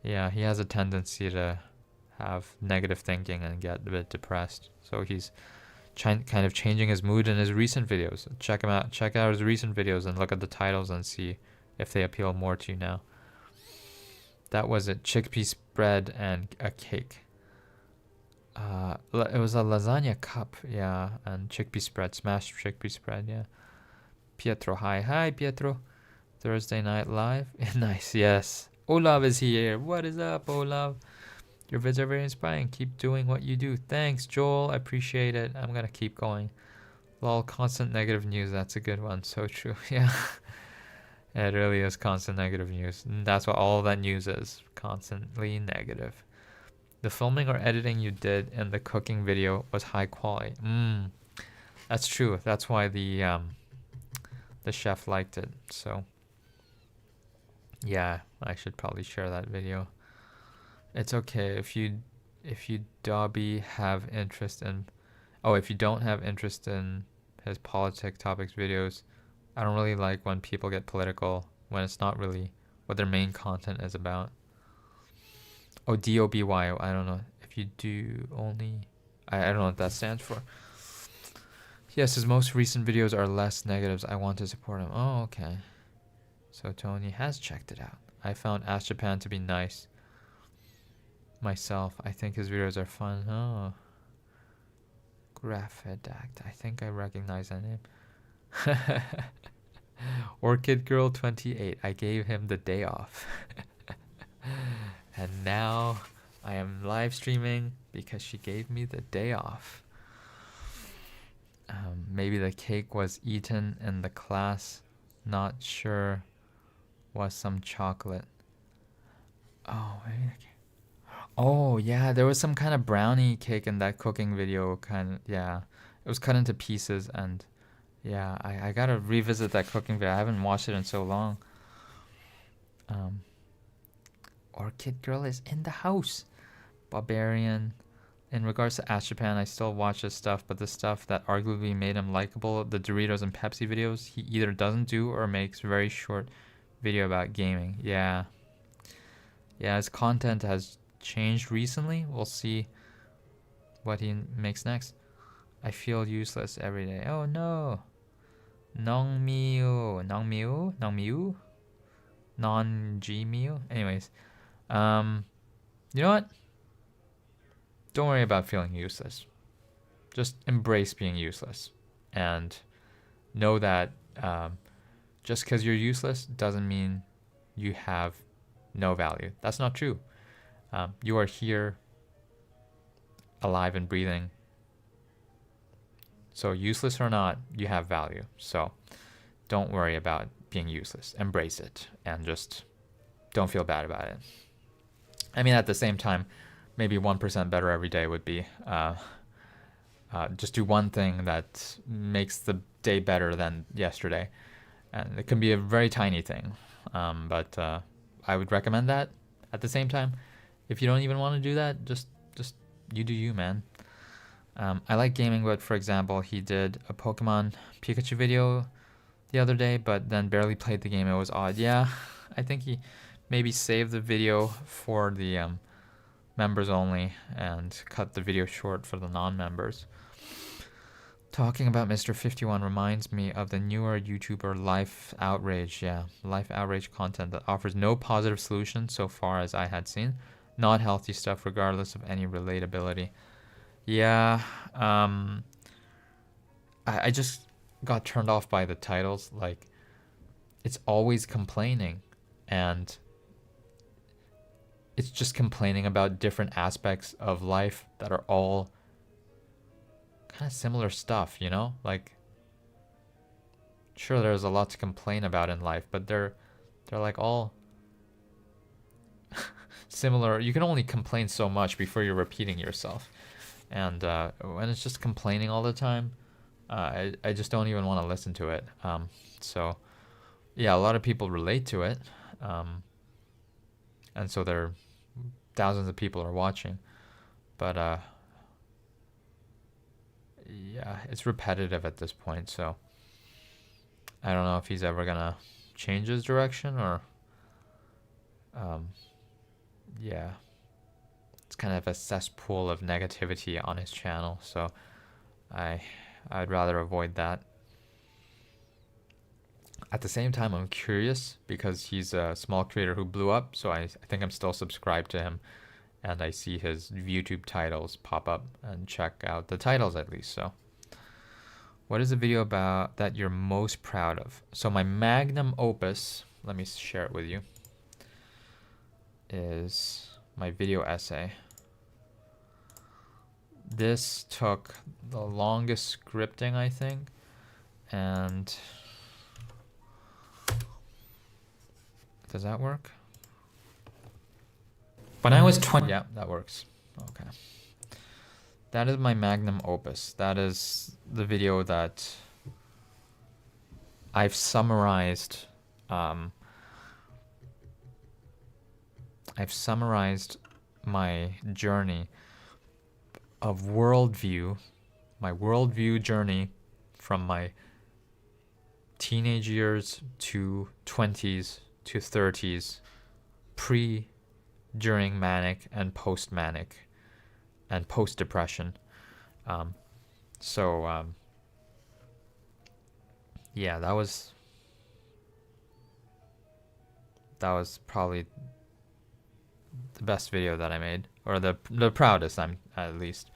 S1: Yeah, he has a tendency to have negative thinking and get a bit depressed. So he's kind of changing his mood in his recent videos. Check him out. Check out his recent videos and look at the titles and see if they appeal more to you now. That was it. Chickpea spread and a cake. It was a lasagna cup, yeah, and chickpea spread, smashed chickpea spread, yeah. Pietro, hi Pietro. Thursday Night Live, nice, yes. Olav is here. What is up, Olav? Your vids are very inspiring. Keep doing what you do. Thanks, Joel. I appreciate it. I'm gonna keep going. Lol, constant negative news. That's a good one. So true. Yeah. It really is constant negative news. And that's what all of that news is. Constantly negative. The filming or editing you did in the cooking video was high quality. That's true. That's why the chef liked it. So yeah, I should probably share that video. It's okay if you Dobby have interest in, if you don't have interest in his politic topics videos. I don't really like when people get political when it's not really what their main content is about. Oh, DOBY, I don't know. If you do only, I don't know what that stands for. Yes, his most recent videos are less negatives. I want to support him. Oh, okay. So Tony has checked it out. I found Ask Japan to be nice myself. I think his videos are fun. Oh. Graphidact. I think I recognize that name. Orchid Girl 28. I gave him the day off. And now I am live streaming because she gave me the day off. Maybe the cake was eaten in the class. Not sure. Was some chocolate. Oh, maybe the cake. Oh, yeah, there was some kind of brownie cake in that cooking video. Yeah. It was cut into pieces, and yeah, I gotta revisit that cooking video. I haven't watched it in so long. Orchid Girl is in the house. Barbarian. In regards to Ash Japan, I still watch his stuff, but the stuff that arguably made him likable, the Doritos and Pepsi videos, he either doesn't do or makes very short video about gaming. Yeah. Yeah, his content has changed recently. We'll see what he makes next. I feel useless every day. Oh no. Nongmiu. Non-Gmiu. Anyways. You know what? Don't worry about feeling useless. Just embrace being useless. And know that just because you're useless doesn't mean you have no value. That's not true. You are here, alive and breathing. So useless or not, you have value. So don't worry about being useless. Embrace it and just don't feel bad about it. I mean, at the same time, maybe 1% better every day would be just do one thing that makes the day better than yesterday. And it can be a very tiny thing. But I would recommend that. At the same time, if you don't even want to do that, just you do you, man. I like gaming, but for example, he did a Pokemon Pikachu video the other day, but then barely played the game. It was odd. Yeah, I think he maybe saved the video for the members only and cut the video short for the non-members. Talking about Mr. 51 reminds me of the newer YouTuber Life Outrage. Yeah, Life Outrage content that offers no positive solution so far as I had seen. Not healthy stuff regardless of any relatability. Yeah, I just got turned off by the titles. Like, it's always complaining, and it's just complaining about different aspects of life that are all kind of similar stuff, you know? Like, sure, there's a lot to complain about in life, but they're like all similar. You can only complain so much before you're repeating yourself. And when it's just complaining all the time, I just don't even want to listen to it. So, yeah, a lot of people relate to it. And so there are thousands of people are watching. But, yeah, it's repetitive at this point. So, I don't know if he's ever going to change his direction or, yeah. It's kind of a cesspool of negativity on his channel, so I'd rather avoid that. At the same time, I'm curious because he's a small creator who blew up, so I think I'm still subscribed to him, and I see his YouTube titles pop up and check out the titles at least. So, what is the video about that you're most proud of? So my magnum opus, let me share it with you, is my video essay. This took the longest scripting, I think, and does that work? When I was 20, yeah, that works. Okay. That is my magnum opus. That is the video that I've summarized. I've summarized my journey of worldview, my worldview journey from my teenage years to 20s to 30s, pre, during manic, and post-manic, and post-depression. Yeah, that was that was probably the best video that I made, or the proudest, I'm at least.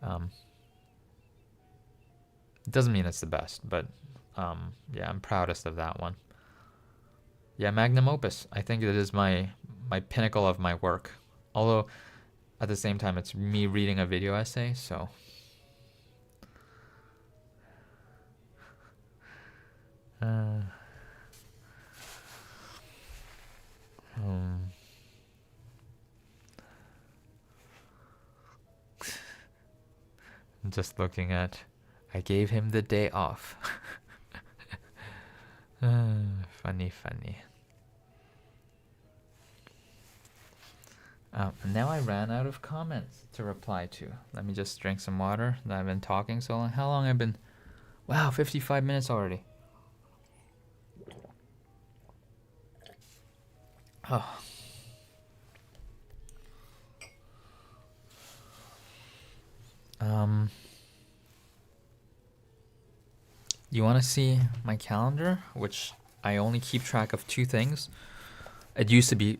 S1: It doesn't mean it's the best, but yeah, I'm proudest of that one. Yeah, magnum opus. I think it is my pinnacle of my work. Although at the same time, it's me reading a video essay, so. I'm just looking at, I gave him the day off. Funny. Now I ran out of comments to reply to. Let me just drink some water. I've been talking so long. How long I've been? Wow, 55 minutes already. Oh. You want to see my calendar, which I only keep track of 2 things. It used to be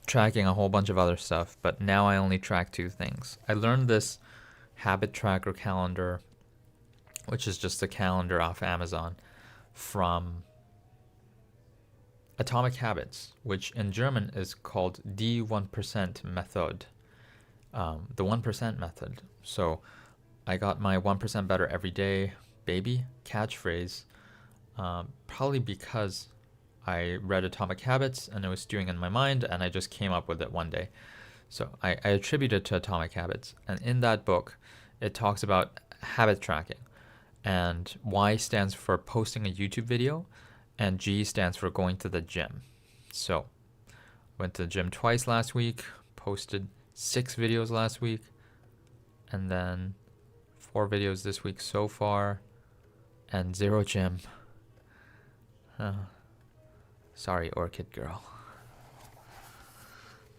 S1: tracking a whole bunch of other stuff, but now I only track 2 things. I learned this habit tracker calendar, which is just a calendar off Amazon, from Atomic Habits, which in German is called die 1% method, the 1% method. So I got my 1% better every day baby catchphrase, probably because I read Atomic Habits and it was stewing in my mind, and I just came up with it one day. So I attribute it to Atomic Habits. And in that book, it talks about habit tracking. And Y stands for posting a YouTube video, and G stands for going to the gym. So went to the gym twice last week, posted 6 videos last week, and then 4 videos this week so far, and 0 gym. Sorry, Orchid Girl.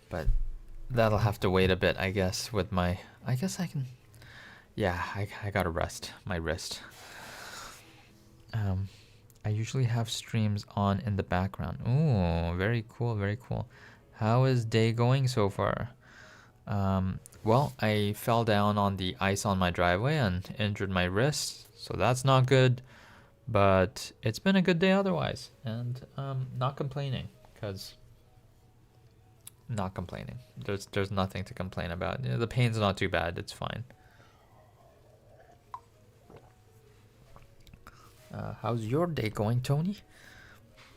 S1: But that'll have to wait a bit, I guess, with my... I guess I can... Yeah, I gotta rest my wrist. I usually have streams on in the background. Ooh, very cool, very cool. How is day going so far? Well, I fell down on the ice on my driveway and injured my wrist, so that's not good. But it's been a good day otherwise, and not complaining, because not complaining. There's nothing to complain about. The pain's not too bad. It's fine. How's your day going, Tony?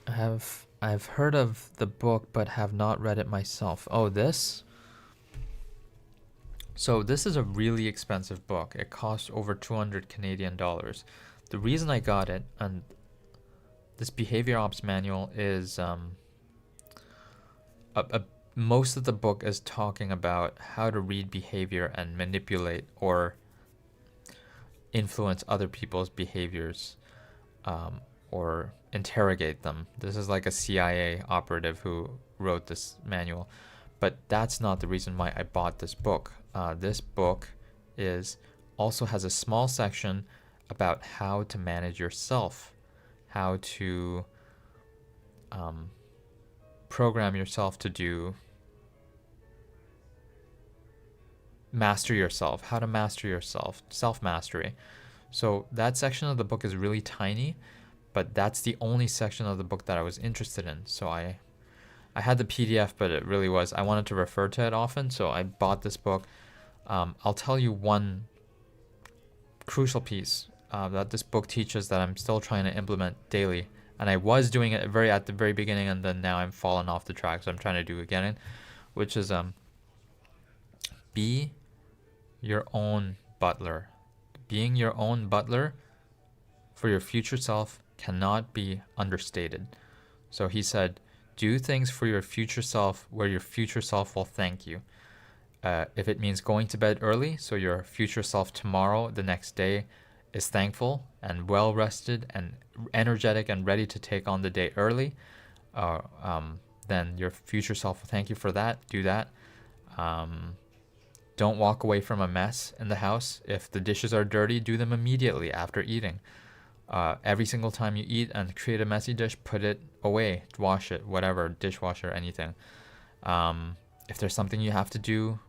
S1: I've heard of the book but have not read it myself. Oh, this? So this is a really expensive book. It costs over 200 Canadian dollars. The reason I got it, and this behavior ops manual is most of the book is talking about how to read behavior and manipulate or influence other people's behaviors, or interrogate them. This is like a CIA operative who wrote this manual, but that's not the reason why I bought this book. This book also has a small section about how to manage yourself, how to program yourself to master yourself, how to master yourself, self-mastery. So that section of the book is really tiny, but that's the only section of the book that I was interested in. So I had the PDF, but it really was, I wanted to refer to it often, so I bought this book. I'll tell you one crucial piece that this book teaches that I'm still trying to implement daily. And I was doing it at the very beginning, and then now I'm falling off the track, so I'm trying to do it again, which is be your own butler. Being your own butler for your future self cannot be understated. So he said, do things for your future self where your future self will thank you. If it means going to bed early, so your future self tomorrow, the next day, is thankful and well rested and energetic and ready to take on the day early, then your future self will thank you for that. Do that. Don't walk away from a mess in the house. If the dishes are dirty, do them immediately after eating. every single time you eat and create a messy dish, put it away, wash it, whatever, dishwasher, anything. If there's something you have to do,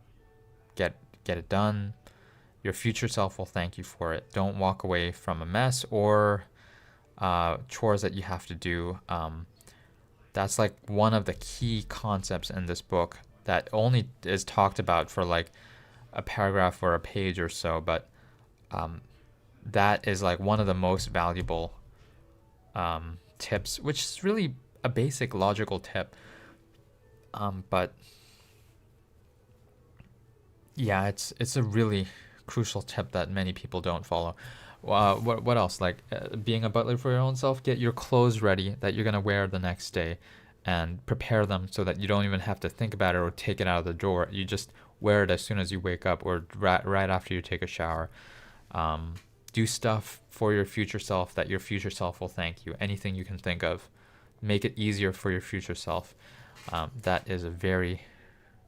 S1: get it done. Your future self will thank you for it. Don't walk away from a mess or chores that you have to do. That's like one of the key concepts in this book that only is talked about for like a paragraph or a page or so, but that is like one of the most valuable tips, which is really a basic logical tip. But yeah, it's a really crucial tip that many people don't follow. What else? Like being a butler for your own self, get your clothes ready that you're gonna wear the next day, and prepare them so that you don't even have to think about it or take it out of the drawer. You just wear it as soon as you wake up or right after you take a shower. Do stuff for your future self that your future self will thank you. Anything you can think of, make it easier for your future self. That is a very,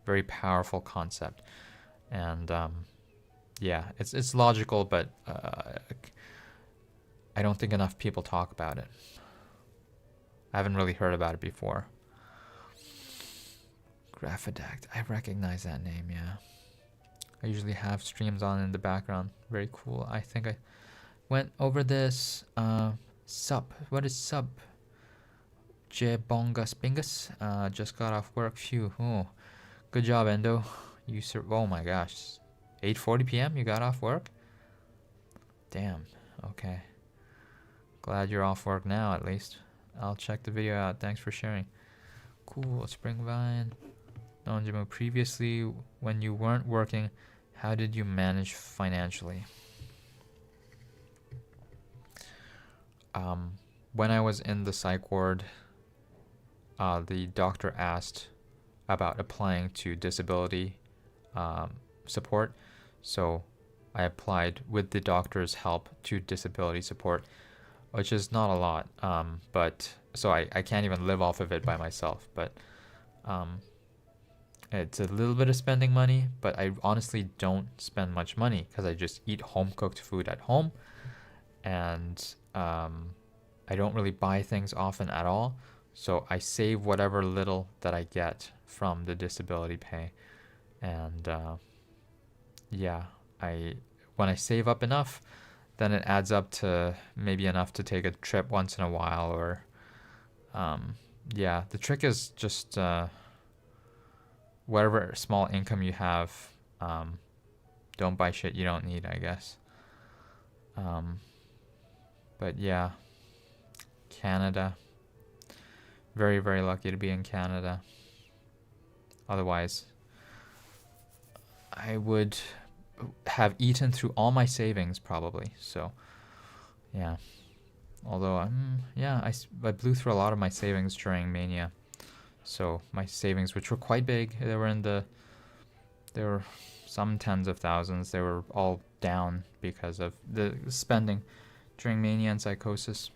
S1: very powerful concept, and yeah, it's logical, but I don't think enough people talk about it. I haven't really heard about it before. Graphidact, I recognize that name, yeah. I usually have streams on in the background. Very cool. I think I went over this. Sup, what is sup? Jebongas Bingus. Just got off work. Phew. Oh, good job, Endo. Oh my gosh. 8:40 p.m. you got off work? Damn. Okay. Glad you're off work now, at least. I'll check the video out. Thanks for sharing. Cool. Springvine. Nonjimo, previously, when you weren't working, how did you manage financially? When I was in the psych ward, the doctor asked about applying to disability support. So I applied with the doctor's help to disability support, which is not a lot. But so I can't even live off of it by myself. But it's a little bit of spending money, but I honestly don't spend much money because I just eat home-cooked food at home. And I don't really buy things often at all. So I save whatever little that I get from the disability pay. And yeah, when I save up enough, then it adds up to maybe enough to take a trip once in a while. Or yeah, the trick is just whatever small income you have, don't buy shit you don't need, I guess. But yeah, Canada. Very, very lucky to be in Canada. Otherwise, I would have eaten through all my savings probably. So, yeah. Although, yeah, I blew through a lot of my savings during Mania. So my savings, which were quite big, there were some tens of thousands. They were all down because of the spending during Mania and Psychosis.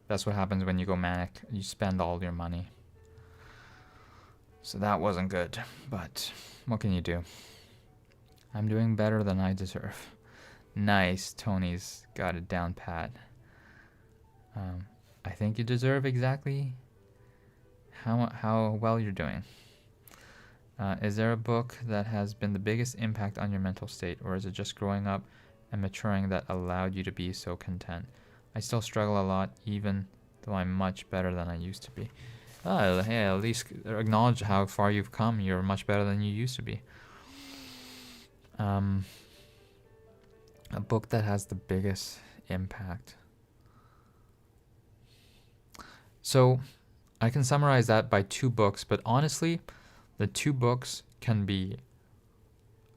S1: That's what happens when you go manic. You spend all your money. So that wasn't good, but what can you do? I'm doing better than I deserve. Nice, Tony's got it down pat. I think you deserve exactly how well you're doing. Is there a book that has been the biggest impact on your mental state, or is it just growing up and maturing that allowed you to be so content? I still struggle a lot, even though I'm much better than I used to be. Hey, at least acknowledge how far you've come. You're much better than you used to be. A book that has the biggest impact. So I can summarize that by 2 books, but honestly, the 2 books can be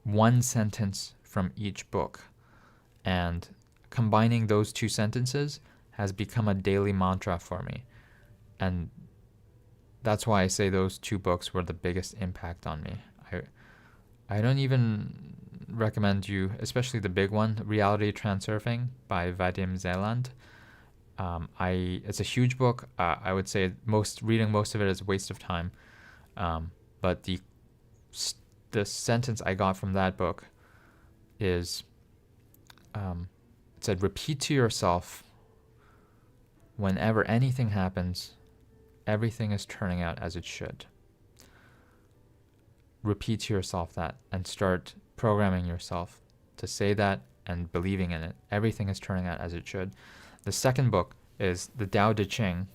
S1: 1 sentence from each book. And combining those 2 sentences has become a daily mantra for me. And that's why I say those 2 books were the biggest impact on me. I don't even recommend you, especially the big one, Reality Transurfing by Vadim Zeland. It's a huge book. I would say reading most of it is a waste of time. But the sentence I got from that book is said, repeat to yourself, whenever anything happens, everything is turning out as it should. Repeat to yourself that and start programming yourself to say that and believing in it. Everything is turning out as it should. The second book is the Tao Te Ching,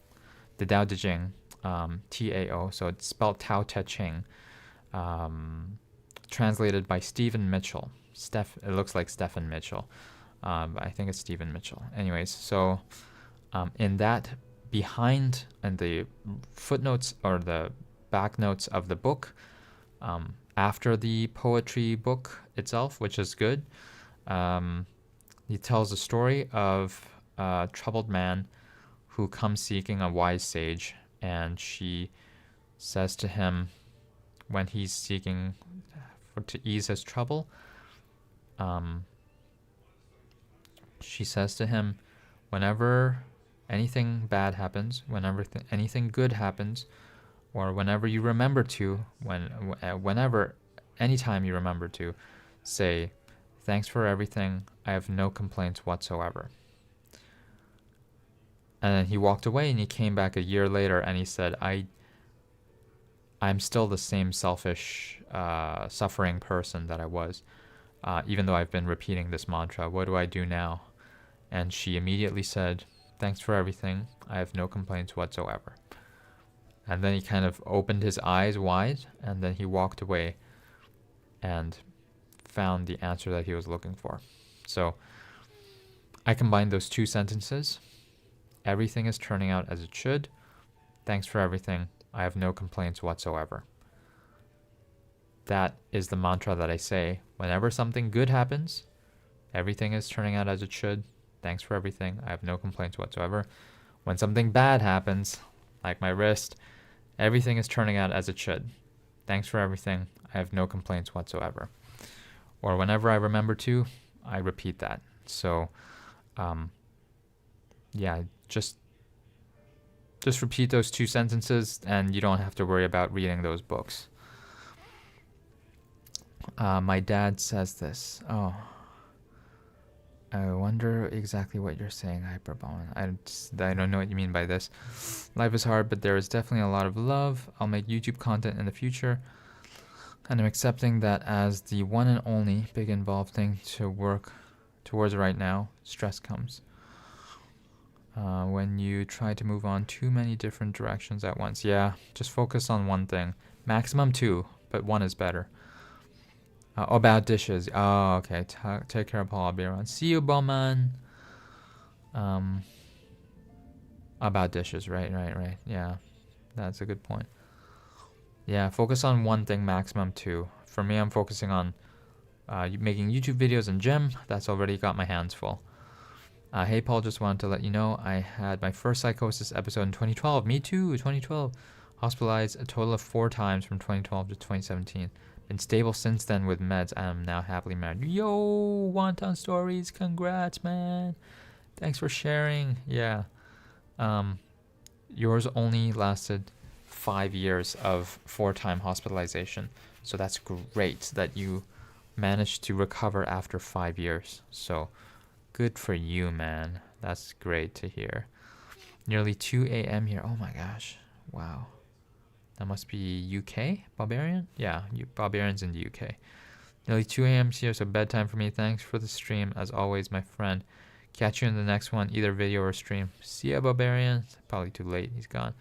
S1: Tao, so it's spelled Tao Te Ching, translated by Stephen Mitchell. It looks like Stephen Mitchell, but I think it's Stephen Mitchell. Anyways, so in that, behind and the footnotes or the back notes of the book, after the poetry book itself, which is good, he tells the story of a troubled man who comes seeking a wise sage, and she says to him, when he's seeking to ease his trouble, she says to him, whenever anything bad happens, whenever anything good happens, or whenever you remember to, anytime you remember to, say, thanks for everything, I have no complaints whatsoever. And then he walked away, and he came back a year later, and he said, I'm still the same selfish, suffering person that I was, even though I've been repeating this mantra. What do I do now? And she immediately said, thanks for everything, I have no complaints whatsoever. And then he kind of opened his eyes wide, and then he walked away and found the answer that he was looking for. So I combined those two sentences. Everything is turning out as it should. Thanks for everything. I have no complaints whatsoever. That is the mantra that I say whenever something good happens. Everything is turning out as it should. Thanks for everything. I have no complaints whatsoever. When something bad happens, like my wrist, everything is turning out as it should. Thanks for everything. I have no complaints whatsoever. Or whenever I remember to, I repeat that. So, just repeat those two sentences, and you don't have to worry about reading those books. My dad says this. Oh, I wonder exactly what you're saying, Hyperbone. I don't know what you mean by this. Life is hard, but there is definitely a lot of love. I'll make YouTube content in the future, and I'm accepting that as the one and only big involved thing to work towards right now. Stress comes when you try to move on too many different directions at once. Yeah, just focus on one thing. Maximum 2, but 1 is better. About dishes. Oh, okay. Take care, Paul. I'll be around. See you, Bowman. About dishes. Right. Yeah, that's a good point. Yeah, focus on one thing, maximum 2. For me, I'm focusing on making YouTube videos and gym. That's already got my hands full. Hey, Paul, just wanted to let you know I had my first psychosis episode in 2012. Me too, 2012. Hospitalized a total of 4 times from 2012 to 2017. Been stable since then with meds. I am now happily married. Yo, Wonton Stories. Congrats, man. Thanks for sharing. Yeah. Yours only lasted 5 years of 4-time hospitalization. So that's great that you managed to recover after 5 years. So good for you, man. That's great to hear. Nearly 2 a.m. here. Oh my gosh. Wow. That must be UK? Barbarian? Yeah, Barbarian's in the UK. Nearly 2 a.m. here, so bedtime for me. Thanks for the stream, as always, my friend. Catch you in the next one, either video or stream. See ya, Barbarian. It's probably too late. He's gone.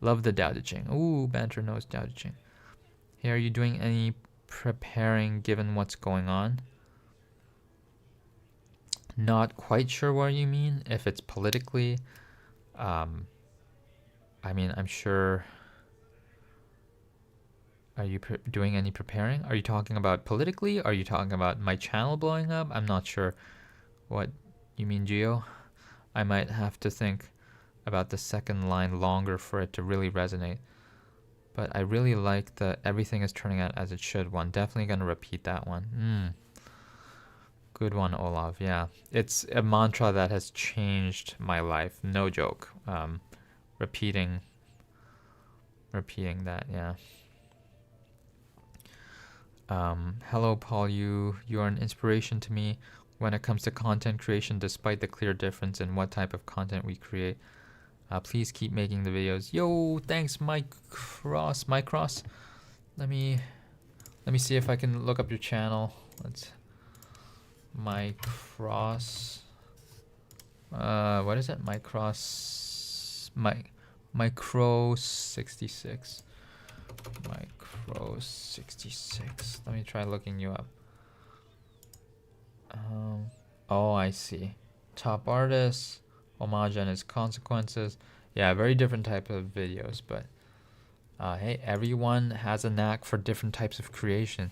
S1: Love the Tao Te Ching. Ooh, Banter knows Tao Te Ching. Hey, are you doing any preparing given what's going on? Not quite sure what you mean. If it's politically, I mean, I'm sure... Are you doing any preparing? Are you talking about politically? Are you talking about my channel blowing up? I'm not sure what you mean, Gio. I might have to think about the second line longer for it to really resonate. But I really like the everything is turning out as it should one. Definitely going to repeat that one. Good one, Olav. Yeah. It's a mantra that has changed my life. No joke. Repeating that, yeah. Hello, Paul. You are an inspiration to me. when it comes to content creation, despite the clear difference in what type of content we create. Please keep making the videos. Yo, thanks, Mike Cross. Let me see if I can look up your channel. Let's Mike Cross. What is it? Micro 66. Micro 66. Let me try looking you up. Oh, I see. Top artists, homage and its consequences. Yeah, very different type of videos, but hey, everyone has a knack for different types of creation.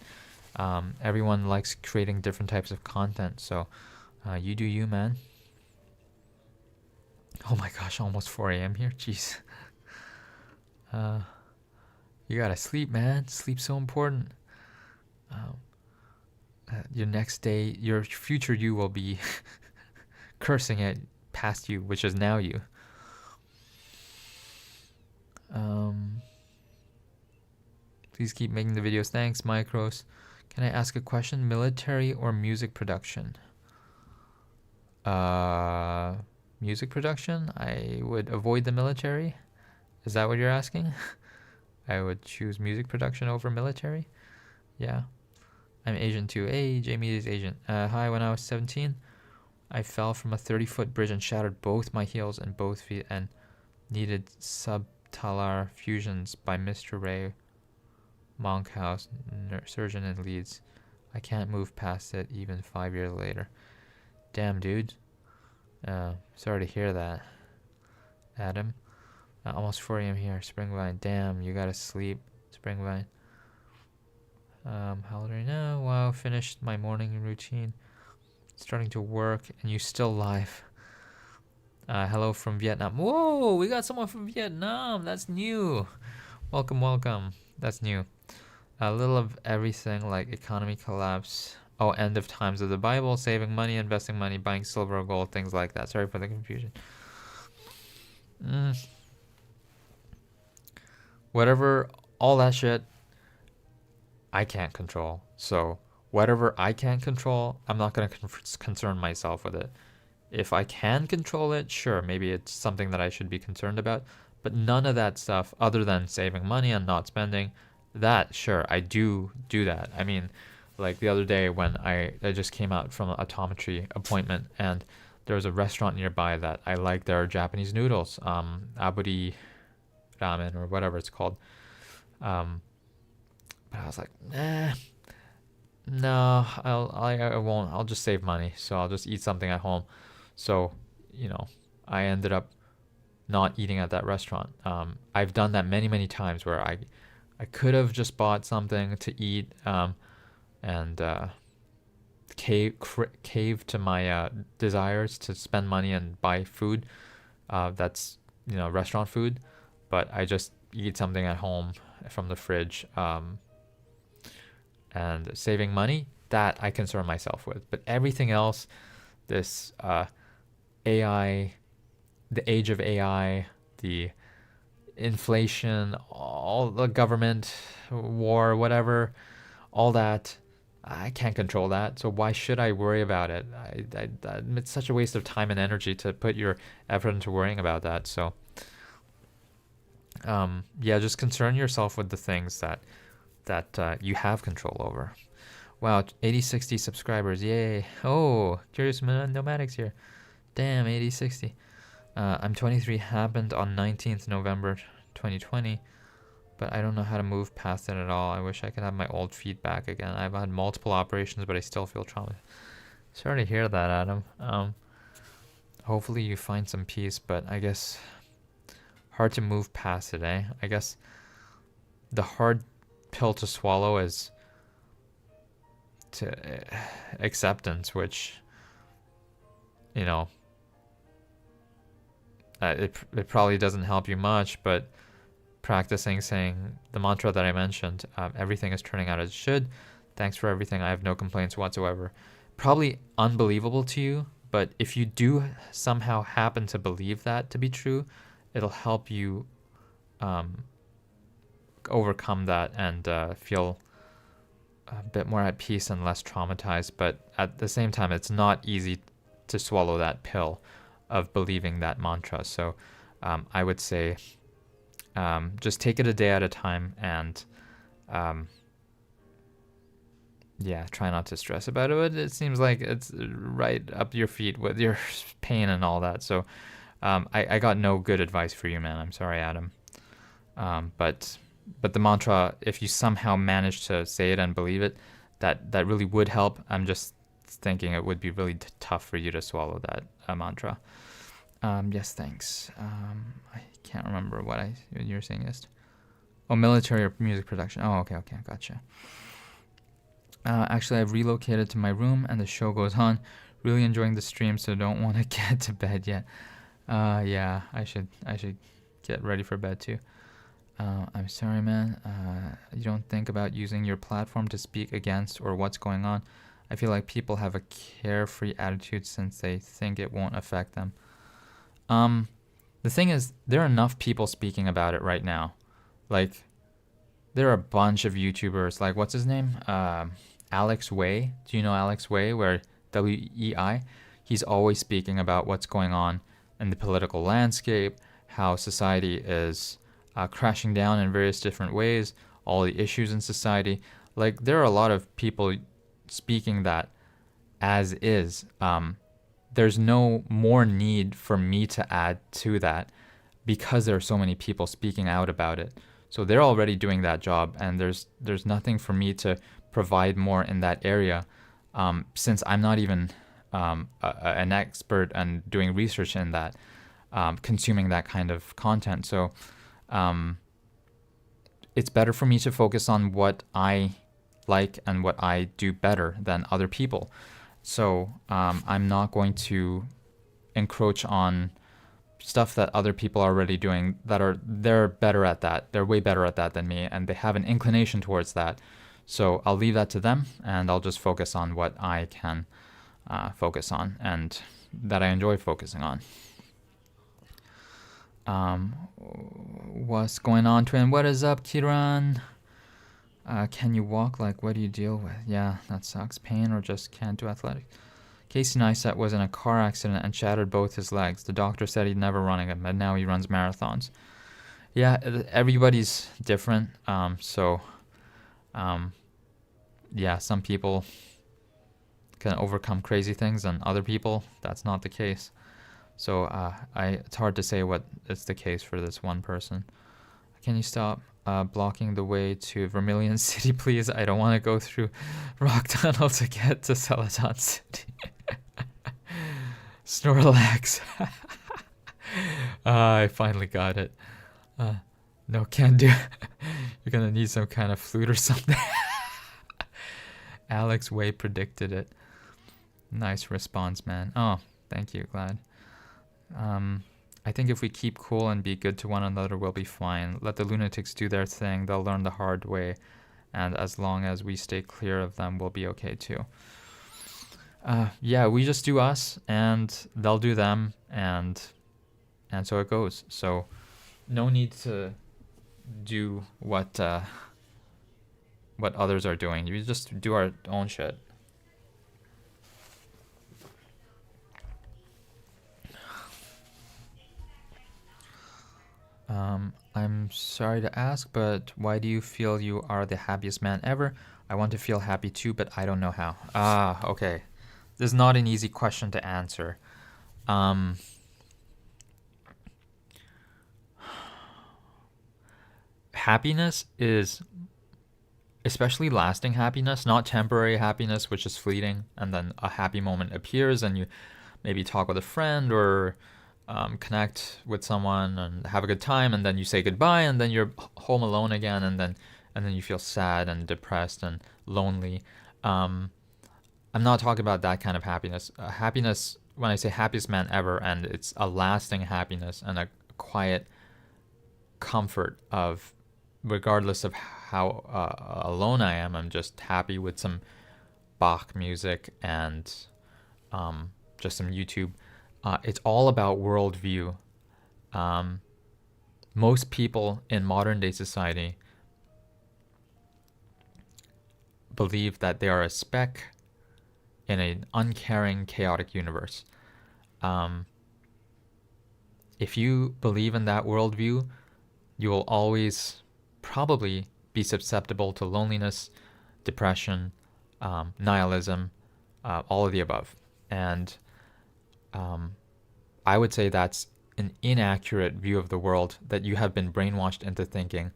S1: Everyone likes creating different types of content, so you do you, man. Oh my gosh, almost 4 a.m. here. Jeez. You gotta sleep, man. Sleep's so important. Your next day, your future you will be cursing at past you, which is now you. Please keep making the videos. Thanks, Micros. Can I ask a question? Military or music production? Music production? I would avoid the military. Is that what you're asking? I would choose music production over military. Yeah. I'm Asian too. Hey, Jamie is Asian. Hi, when I was 17, I fell from a 30-foot bridge and shattered both my heels and both feet and needed subtalar fusions by Mr. Ray Monkhouse, surgeon in Leeds. I can't move past it even 5 years later. Damn, dude. Sorry to hear that, Adam. Almost 4 a.m. here. Springvine. Damn, you gotta sleep. Springvine. How old are you now? Wow, finished my morning routine. Starting to work, and you still live. Hello from Vietnam. Whoa, we got someone from Vietnam. That's new. Welcome, welcome. That's new. A little of everything, like economy collapse. Oh, end of times of the Bible, saving money, investing money, buying silver or gold, things like that. Sorry for the confusion. Whatever, all that shit, I can't control. So whatever I can't control, I'm not going to concern myself with it. If I can control it, sure, maybe it's something that I should be concerned about. But none of that stuff, other than saving money and not spending, that, sure, I do that. I mean, like the other day when I just came out from an optometry appointment, and there was a restaurant nearby that I like their Japanese noodles, aburi ramen or whatever it's called. But I was like, no, I won't. I'll just save money, so I'll just eat something at home. So, I ended up not eating at that restaurant. I've done that many times where I could have just bought something to eat and cave to my desires to spend money and buy food that's restaurant food, but I just eat something at home from the fridge, and saving money, that I concern myself with. But everything else, this AI, the age of AI, the inflation, all the government, war, whatever, all that, I can't control that. So why should I worry about it? It's such a waste of time and energy to put your effort into worrying about that. So yeah, just concern yourself with the things that you have control over. Wow, 8060 subscribers, yay. Oh, Curious Nomadic's here. Damn, 8060. I'm 23, happened on 19th November 2020, but I don't know how to move past it at all. I wish I could have my old feet back again. I've had multiple operations, but I still feel traumatized. Sorry to hear that, Adam. Hopefully you find some peace, but I guess hard to move past it, eh? I guess the hard pill to swallow is to acceptance, which it probably doesn't help you much, but practicing saying the mantra that I mentioned, everything is turning out as it should, thanks for everything, I have no complaints whatsoever, probably unbelievable to you, but if you do somehow happen to believe that to be true, it'll help you overcome that and feel a bit more at peace and less traumatized. But at the same time, it's not easy to swallow that pill of believing that mantra. So I would say just take it a day at a time, and yeah, try not to stress about it. But it seems like it's right up your feet with your pain and all that. So I got no good advice for you, man. I'm sorry, Adam. But the mantra, if you somehow manage to say it and believe it, that really would help. I'm just thinking it would be really tough for you to swallow that mantra. Yes, thanks. I can't remember what you were saying is. Oh, military or music production. Oh, okay, gotcha. Actually, I've relocated to my room and the show goes on. Really enjoying the stream, so don't want to get to bed yet. Yeah, I should get ready for bed too. I'm sorry, man. You don't think about using your platform to speak against or what's going on. I feel like people have a carefree attitude since they think it won't affect them. The thing is, there are enough people speaking about it right now. Like, there are a bunch of YouTubers. Like, what's his name? Alex Way. Do you know Alex Way? Where WEI? He's always speaking about what's going on in the political landscape, how society is crashing down in various different ways, all the issues in society. Like, there are a lot of people speaking that as is. There's no more need for me to add to that because there are so many people speaking out about it. So they're already doing that job, and there's nothing for me to provide more in that area, since I'm not even an expert and doing research in that, consuming that kind of content. So it's better for me to focus on what I like and what I do better than other people. So I'm not going to encroach on stuff that other people are already doing they're better at that. They're way better at that than me, and they have an inclination towards that. So I'll leave that to them, and I'll just focus on what I can focus on and that I enjoy focusing on. What's going on, twin? What is up, Kiran? Can you walk? Like, what do you deal with? Yeah, that sucks. Pain or just can't do athletics? Casey Neistat was in a car accident and shattered both his legs. The doctor said he'd never run again, but now he runs marathons. Yeah, everybody's different. Yeah, some people can overcome crazy things, and other people, that's not the case. So it's hard to say what is the case for this one person. Can you stop blocking the way to Vermilion City, please? I don't want to go through Rock Tunnel to get to Celadon City. Snorlax. I finally got it. No, can't do. You're gonna need some kind of flute or something. Alex Way predicted it. Nice response, man. Oh, thank you, glad. I think if we keep cool and be good to one another, we'll be fine. Let the lunatics do their thing. They'll learn the hard way. And as long as we stay clear of them, we'll be okay too. Yeah, we just do us, and they'll do them, and so it goes. So no need to do what others are doing. We just do our own shit. I'm sorry to ask, but why do you feel you are the happiest man ever? I want to feel happy too, but I don't know how. Okay. This is not an easy question to answer. Happiness is, especially lasting happiness, not temporary happiness, which is fleeting, and then a happy moment appears and you maybe talk with a friend or connect with someone and have a good time, and then you say goodbye, and then you're home alone again, and then you feel sad and depressed and lonely. I'm not talking about that kind of happiness. Happiness, when I say happiest man ever, and it's a lasting happiness and a quiet comfort of, regardless of how alone I am, I'm just happy with some Bach music and just some YouTube. It's all about worldview. Most people in modern day society believe that they are a speck in an uncaring, chaotic universe. If you believe in that worldview, you will always probably be susceptible to loneliness, depression, nihilism, all of the above. And I would say that's an inaccurate view of the world that you have been brainwashed into thinking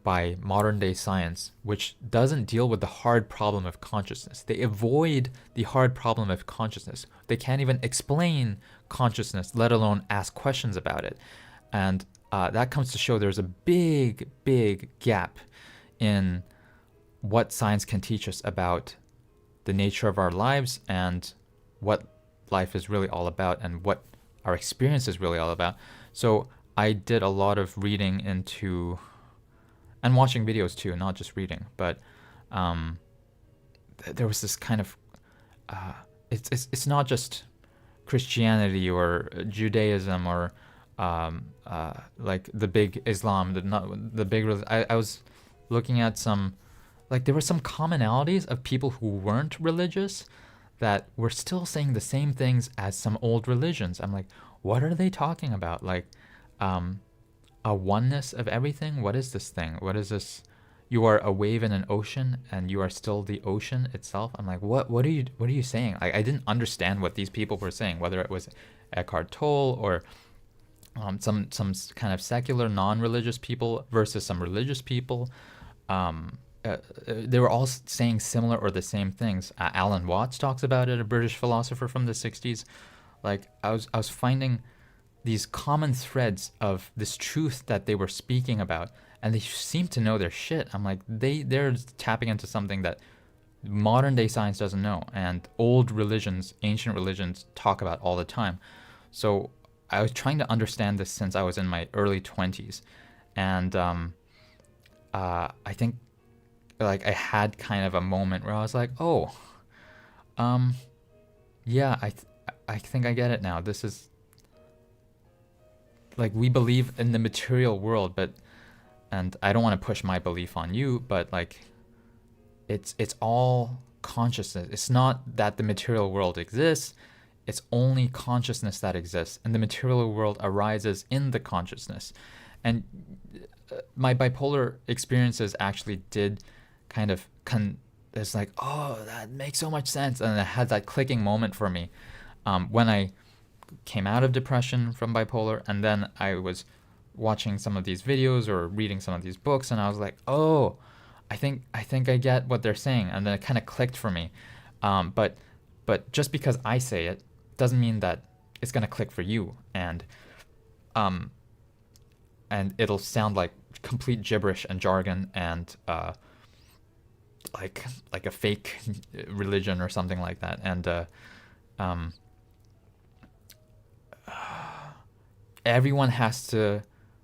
S1: by modern day science, which doesn't deal with the hard problem of consciousness. They avoid the hard problem of consciousness. They can't even explain consciousness, let alone ask questions about it. And that comes to show there's a big, big gap in what science can teach us about the nature of our lives and what life is really all about and what our experience is really all about. So I did a lot of reading into, and watching videos too, not just reading, but there was this kind of, it's not just Christianity or Judaism or like the big Islam, the big, I was looking at some, like there were some commonalities of people who weren't religious that were still saying the same things as some old religions. I'm like, what are they talking about? Like, a oneness of everything? What is this thing? What is this? You are a wave in an ocean and you are still the ocean itself. I'm like, what are you saying? I didn't understand what these people were saying, whether it was Eckhart Tolle or some kind of secular, non-religious people versus some religious people. They were all saying similar or the same things. Alan Watts talks about it, a British philosopher from the 60s. Like I was finding these common threads of this truth that they were speaking about, and they seem to know their shit. I'm like, they're tapping into something that modern day science doesn't know, and old religions, ancient religions talk about all the time. So I was trying to understand this since I was in my early 20s, and I think like I had kind of a moment where I was like, oh, yeah, I think I get it now. This is like, we believe in the material world, but, and I don't want to push my belief on you, but like it's all consciousness. It's not that the material world exists. It's only consciousness that exists, and the material world arises in the consciousness. And my bipolar experiences actually did kind of it's like, oh, that makes so much sense, and it had that clicking moment for me when I came out of depression from bipolar, and then I was watching some of these videos or reading some of these books, and I was like, oh, I think I get what they're saying, and then it kind of clicked for me. But just because I say it doesn't mean that it's gonna click for you, and it'll sound like complete gibberish and jargon and like a fake religion or something like that. And everyone has to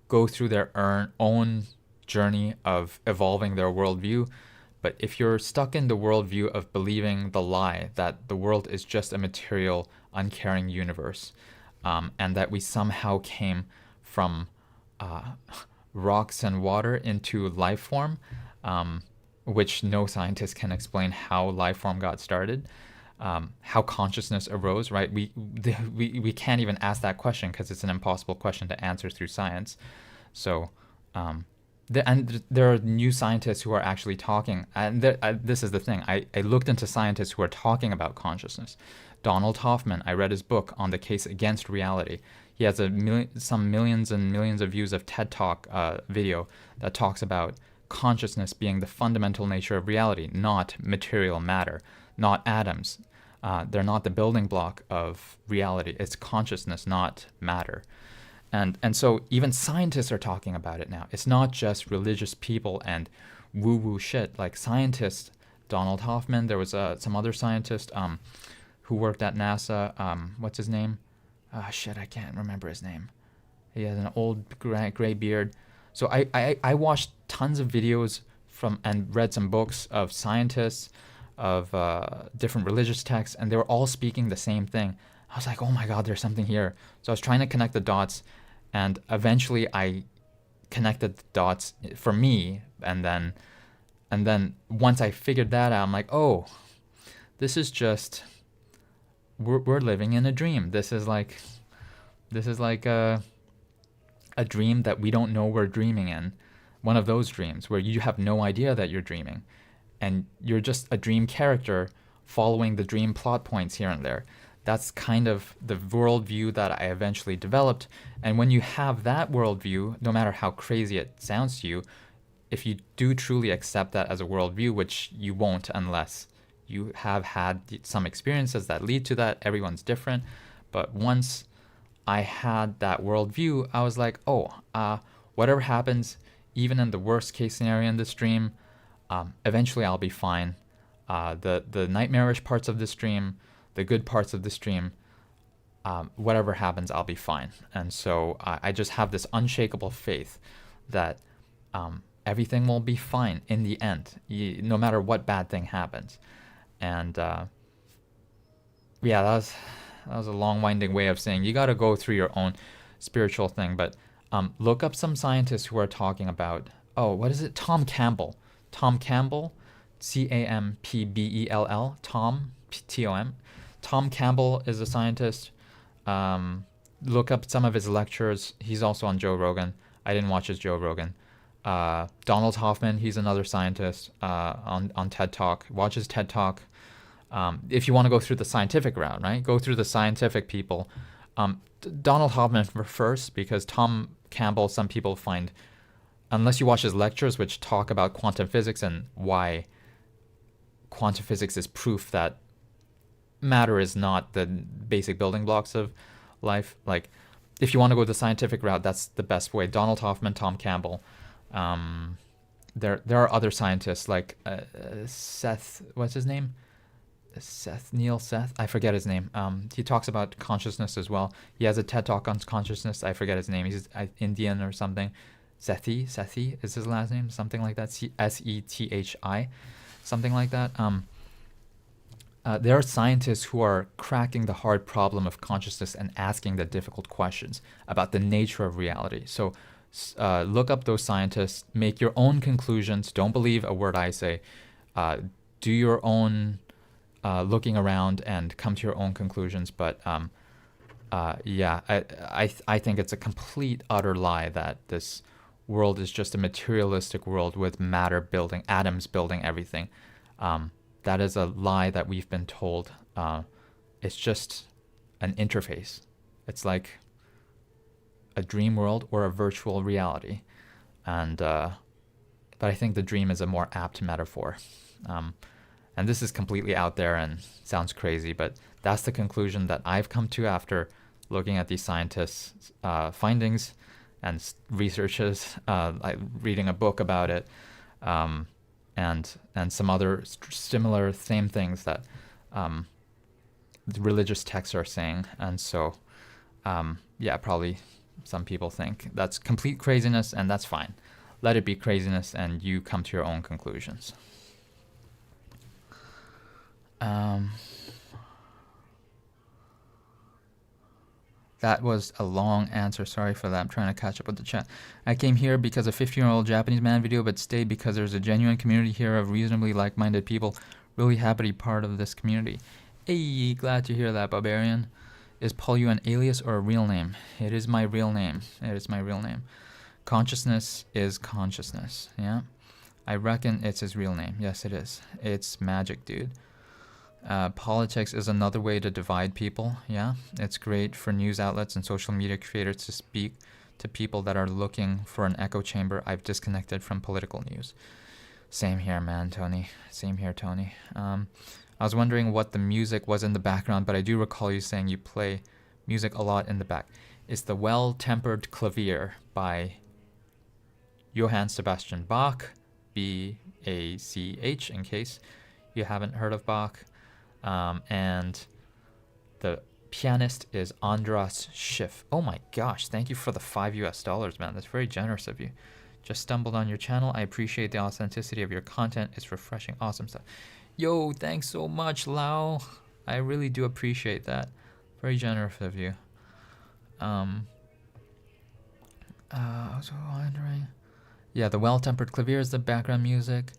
S1: go through their own journey of evolving their worldview. But if you're stuck in the worldview of believing the lie that the world is just a material, uncaring universe, and that we somehow came from rocks and water into life form, which no scientist can explain how life form got started, how consciousness arose, right? We can't even ask that question because it's an impossible question to answer through science. So, there are new scientists who are actually talking, and this is the thing. I looked into scientists who are talking about consciousness. Donald Hoffman, I read his book on the case against reality. He has some millions and millions of views of TED Talk video that talks about consciousness being the fundamental nature of reality, not material matter, not atoms. They're not the building block of reality. It's consciousness, not matter. And so even scientists are talking about it now. It's not just religious people and woo-woo shit. Like scientists, Donald Hoffman, there was some other scientist who worked at NASA. What's his name? I can't remember his name. He has an old gray beard. So I watched tons of videos and read some books of scientists, of different religious texts, and they were all speaking the same thing. I was like, oh my God, there's something here. So I was trying to connect the dots, and eventually I connected the dots for me, and then And then once I figured that out, I'm like, oh, this is just, we're living in a dream. This is like a dream that we don't know we're dreaming in. One of those dreams where you have no idea that you're dreaming, and you're just a dream character following the dream plot points here and there. That's kind of the worldview that I eventually developed. And when you have that worldview, no matter how crazy it sounds to you, if you do truly accept that as a worldview, which you won't unless you have had some experiences that lead to that, everyone's different. But once I had that worldview, I was like, oh, whatever happens, even in the worst case scenario in this dream, eventually I'll be fine. The nightmarish parts of this dream, the good parts of this dream, whatever happens, I'll be fine. And so I just have this unshakable faith that everything will be fine in the end, no matter what bad thing happens. And yeah, that was a long, winding way of saying you got to go through your own spiritual thing. But look up some scientists who are talking about, oh, what is it? Tom Campbell, Campbell, Tom, Tom. Tom Campbell is a scientist. Look up some of his lectures. He's also on Joe Rogan. I didn't watch his Joe Rogan. Donald Hoffman, he's another scientist on TED Talk. Watch his TED Talk. If you want to go through the scientific route, right? Go through the scientific people. Donald Hoffman first, because Tom Campbell, some people find, unless you watch his lectures, which talk about quantum physics and why quantum physics is proof that matter is not the basic building blocks of life. Like, if you want to go the scientific route, that's the best way. Donald Hoffman, Tom Campbell. There are other scientists like Seth. What's his name? Neil Seth. I forget his name. He talks about consciousness as well. He has a TED Talk on consciousness. I forget his name. He's Indian or something. Sethi is his last name. Something like that. Sethi. Something like that. There are scientists who are cracking the hard problem of consciousness and asking the difficult questions about the nature of reality. So look up those scientists, make your own conclusions. Don't believe a word I say. Do your own looking around and come to your own conclusions. But yeah, I think it's a complete, utter lie that this world is just a materialistic world with matter building, atoms building everything. That is a lie that we've been told. It's just an interface. It's like a dream world or a virtual reality. And but I think the dream is a more apt metaphor. And this is completely out there and sounds crazy, but that's the conclusion that I've come to after looking at these scientists' findings and researches, like reading a book about it, and some other similar same things that the religious texts are saying. And so, yeah, probably some people think that's complete craziness, and that's fine. Let it be craziness, and you come to your own conclusions. That was a long answer. Sorry for that. I'm trying to catch up with the chat. I came here because of 15-year-old Japanese man video, but stayed because there's a genuine community here of reasonably like-minded people. Really happy to be part of this community. Hey, glad to hear that, Barbarian. Is Paul Yu an alias or a real name? It is my real name. It is my real name. Consciousness is consciousness. Yeah, I reckon it's his real name. Yes, it is. It's magic, dude. Politics is another way to divide people. Yeah, it's great for news outlets and social media creators to speak to people that are looking for an echo chamber. I've disconnected from political news. Same here, man, Tony. Same here, Tony. I was wondering what the music was in the background, but I do recall you saying you play music a lot in the back. It's the Well-Tempered Clavier by Johann Sebastian Bach, B-A-C-H, in case you haven't heard of Bach. And the pianist is Andras Schiff. Oh my gosh, thank you for the $5, man. That's very generous of you. Just stumbled on your channel. I appreciate the authenticity of your content. It's refreshing. Awesome stuff. Yo, thanks so much, Lau. I really do appreciate that. Very generous of you. I was wondering. Yeah, the Well-Tempered Clavier is the background music.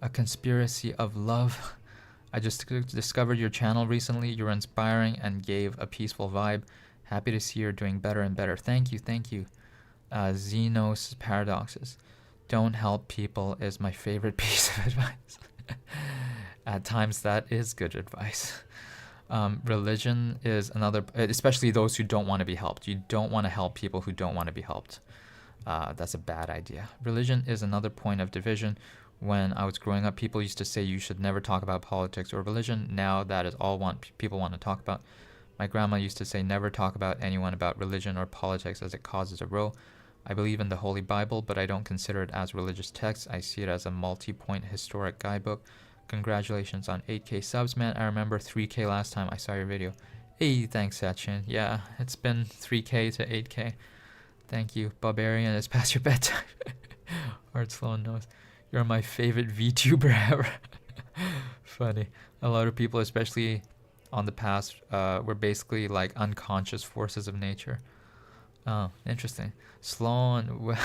S1: A conspiracy of love. I just discovered your channel recently. You're inspiring and gave a peaceful vibe. Happy to see you're doing better and better. Thank you, thank you. Xenos Paradoxes. Don't help people is my favorite piece of advice. At times that is good advice. Religion is another, especially those who don't want to be helped. You don't want to help people who don't want to be helped. That's a bad idea. Religion is another point of division. When I was growing up, people used to say you should never talk about politics or religion. Now that is all people want to talk about. My grandma used to say never talk about anyone about religion or politics as it causes a row. I believe in the Holy Bible, but I don't consider it as religious text. I see it as a multi-point historic guidebook. Congratulations on 8K subs, man. I remember 3K last time I saw your video. Hey, thanks, Sachin. Yeah, it's been 3K to 8K. Thank you. Barbarian, it's past your bedtime. Heart slow nose. You're my favorite VTuber ever. Funny. A lot of people, especially on the past, were basically like unconscious forces of nature. Oh, interesting. Sloan,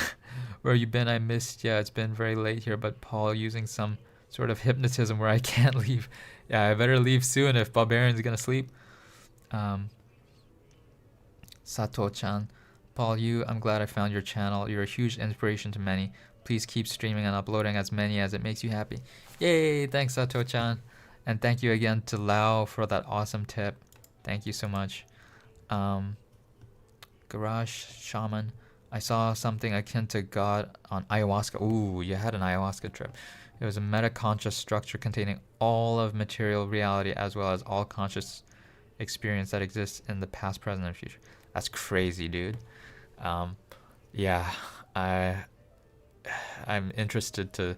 S1: where you been? I missed. Yeah, it's been very late here, but Paul using some sort of hypnotism where I can't leave. Yeah, I better leave soon if Barbarian's gonna sleep. Sato-chan. Paul, I'm glad I found your channel. You're a huge inspiration to many. Please keep streaming and uploading as many as it makes you happy. Yay! Thanks, Sato-chan. And thank you again to Lao for that awesome tip. Thank you so much. Garage Shaman. I saw something akin to God on ayahuasca. Ooh, you had an ayahuasca trip. It was a meta-conscious structure containing all of material reality as well as all conscious experience that exists in the past, present, and future. That's crazy, dude. Yeah, I'm interested to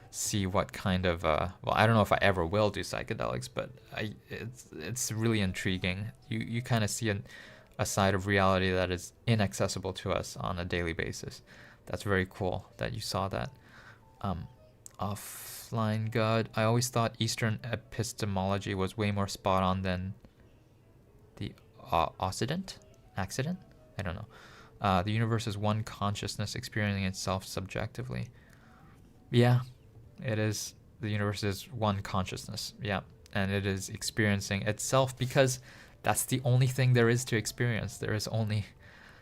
S1: see what kind of well, I don't know if I ever will do psychedelics, but it's really intriguing. You kind of see a side of reality that is inaccessible to us on a daily basis. That's very cool that you saw that. Offline God. I always thought Eastern epistemology was way more spot on than the Occident? Accident? I don't know. The universe is one consciousness experiencing itself subjectively. Yeah, it is. The universe is one consciousness. Yeah, and it is experiencing itself because that's the only thing there is to experience. There is only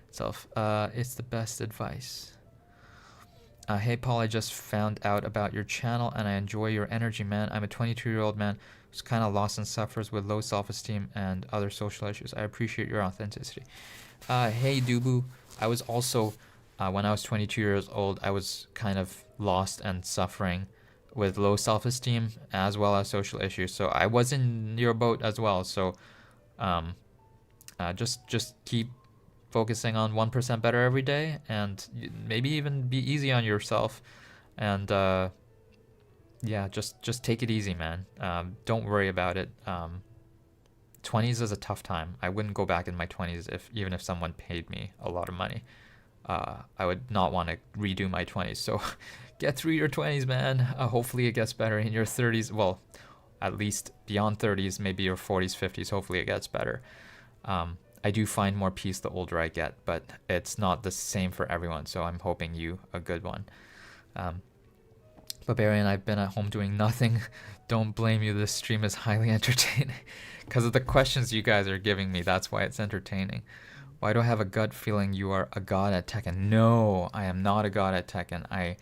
S1: self. It's the best advice. Hey Paul, I just found out about your channel and I enjoy your energy, man. I'm a 22-year-old man who's kind of lost and suffers with low self-esteem and other social issues. I appreciate your authenticity. Hey Dubu, I was also, when I was 22 years old, I was kind of lost and suffering with low self-esteem as well as social issues. So I was in your boat as well. So just keep focusing on 1% better every day, and maybe even be easy on yourself, and yeah, just take it easy, man. Don't worry about it. 20s is a tough time. I wouldn't go back in my 20s even if someone paid me a lot of money. I would not want to redo my 20s. So get through your 20s, man. Hopefully it gets better in your 30s. Well, at least beyond 30s, maybe your 40s, 50s. Hopefully it gets better. I do find more peace the older I get, but it's not the same for everyone, so I'm hoping you a good one. Barbarian, I've been at home doing nothing. Don't blame you, this stream is highly entertaining. Because of the questions you guys are giving me, that's why it's entertaining. Why do I have a gut feeling you are a god at Tekken? No, I am not a god at Tekken. I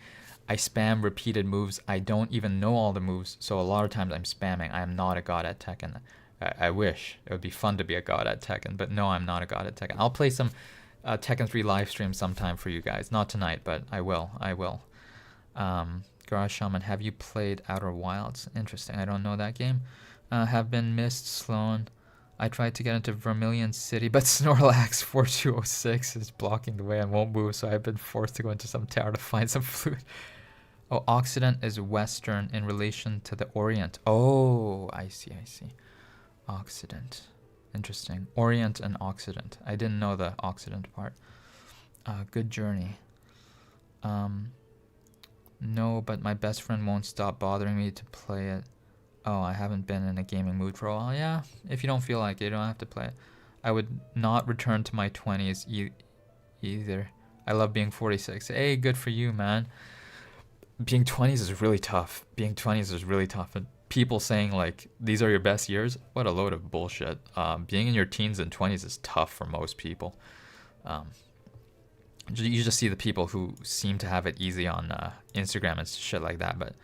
S1: spam repeated moves. I don't even know all the moves, so a lot of times I'm spamming. I am not a god at Tekken. I wish. It would be fun to be a god at Tekken, but no, I'm not a god at Tekken. I'll play some Tekken 3 live stream sometime for you guys. Not tonight, but I will. Garage Shaman, have you played Outer Wilds? Interesting. I don't know that game. Have been missed, Sloan. I tried to get into Vermilion City, but Snorlax 4206 is blocking the way and won't move, so I've been forced to go into some tower to find some food. Oh, Occident is Western in relation to the Orient. Oh, I see. Occident. Interesting. Orient and Occident. I didn't know the Occident part. Good journey. No, but my best friend won't stop bothering me to play it. Oh, I haven't been in a gaming mood for a while. Yeah, if you don't feel like it, you don't have to play it. I would not return to my 20s either. I love being 46. Hey, good for you, man. being 20s is really tough. Being 20s is really tough. And people saying like these are your best years, what a load of bullshit. Being in your teens and 20s is tough for most people. You just see the people who seem to have it easy on Instagram and shit like that, but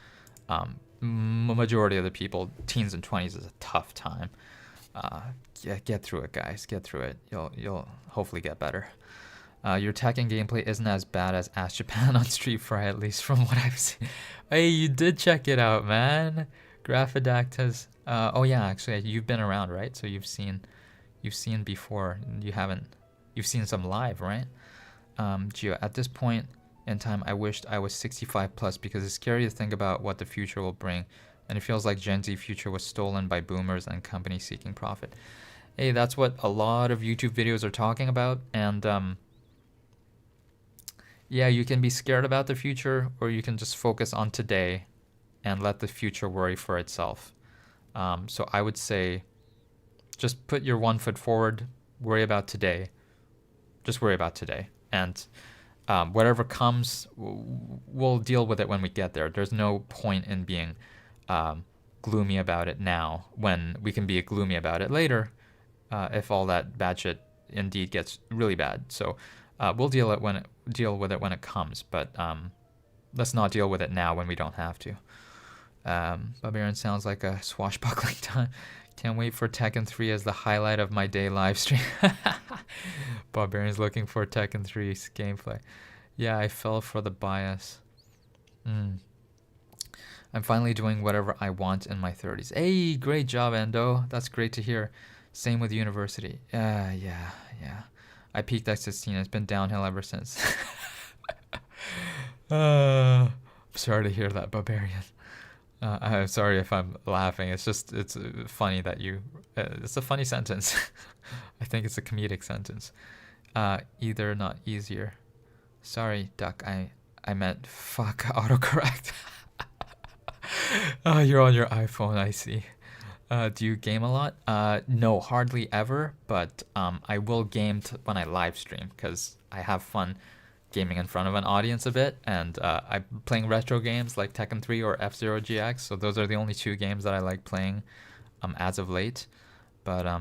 S1: majority of the people, teens and 20s is a tough time. Get through it, guys. Get through it. You'll hopefully get better. Your Tekken gameplay isn't as bad as Ask Japan on Street Fry, at least from what I've seen. Hey, you did check it out, man. Graphidactus. Oh yeah, actually, you've been around, right? So you've seen before. You've seen some live, right? Gio, at this point in time, I wished I was 65 plus because it's scary to think about what the future will bring, and it feels like Gen Z future was stolen by boomers and companies seeking profit. Hey, that's what a lot of YouTube videos are talking about, and yeah, you can be scared about the future, or you can just focus on today and let the future worry for itself. So I would say just put your 1 foot forward, worry about today. Just worry about today. And whatever comes, we'll deal with it when we get there. There's no point in being gloomy about it now when we can be gloomy about it later if all that bad shit indeed gets really bad. So we'll deal with it when it comes, but let's not deal with it now when we don't have to. Barbarian sounds like a swashbuckling time. Can't wait for Tekken 3 as the highlight of my day live stream. Barbarian's looking for Tekken 3's gameplay. Yeah, I fell for the bias. I'm finally doing whatever I want in my 30s. Hey, great job, Endo. That's great to hear. Same with university. Yeah. I peaked at 16. It's been downhill ever since. Sorry to hear that, Barbarian. I'm sorry if I'm laughing. It's funny that it's a funny sentence. I think it's a comedic sentence. Either, not easier. Sorry, Duck. I meant fuck autocorrect. Oh, you're on your iPhone, I see. Do you game a lot? No, hardly ever, but I will game when I live stream because I have fun gaming in front of an audience a bit, and I'm playing retro games like Tekken 3 or F-Zero GX, so those are the only two games that I like playing as of late. But I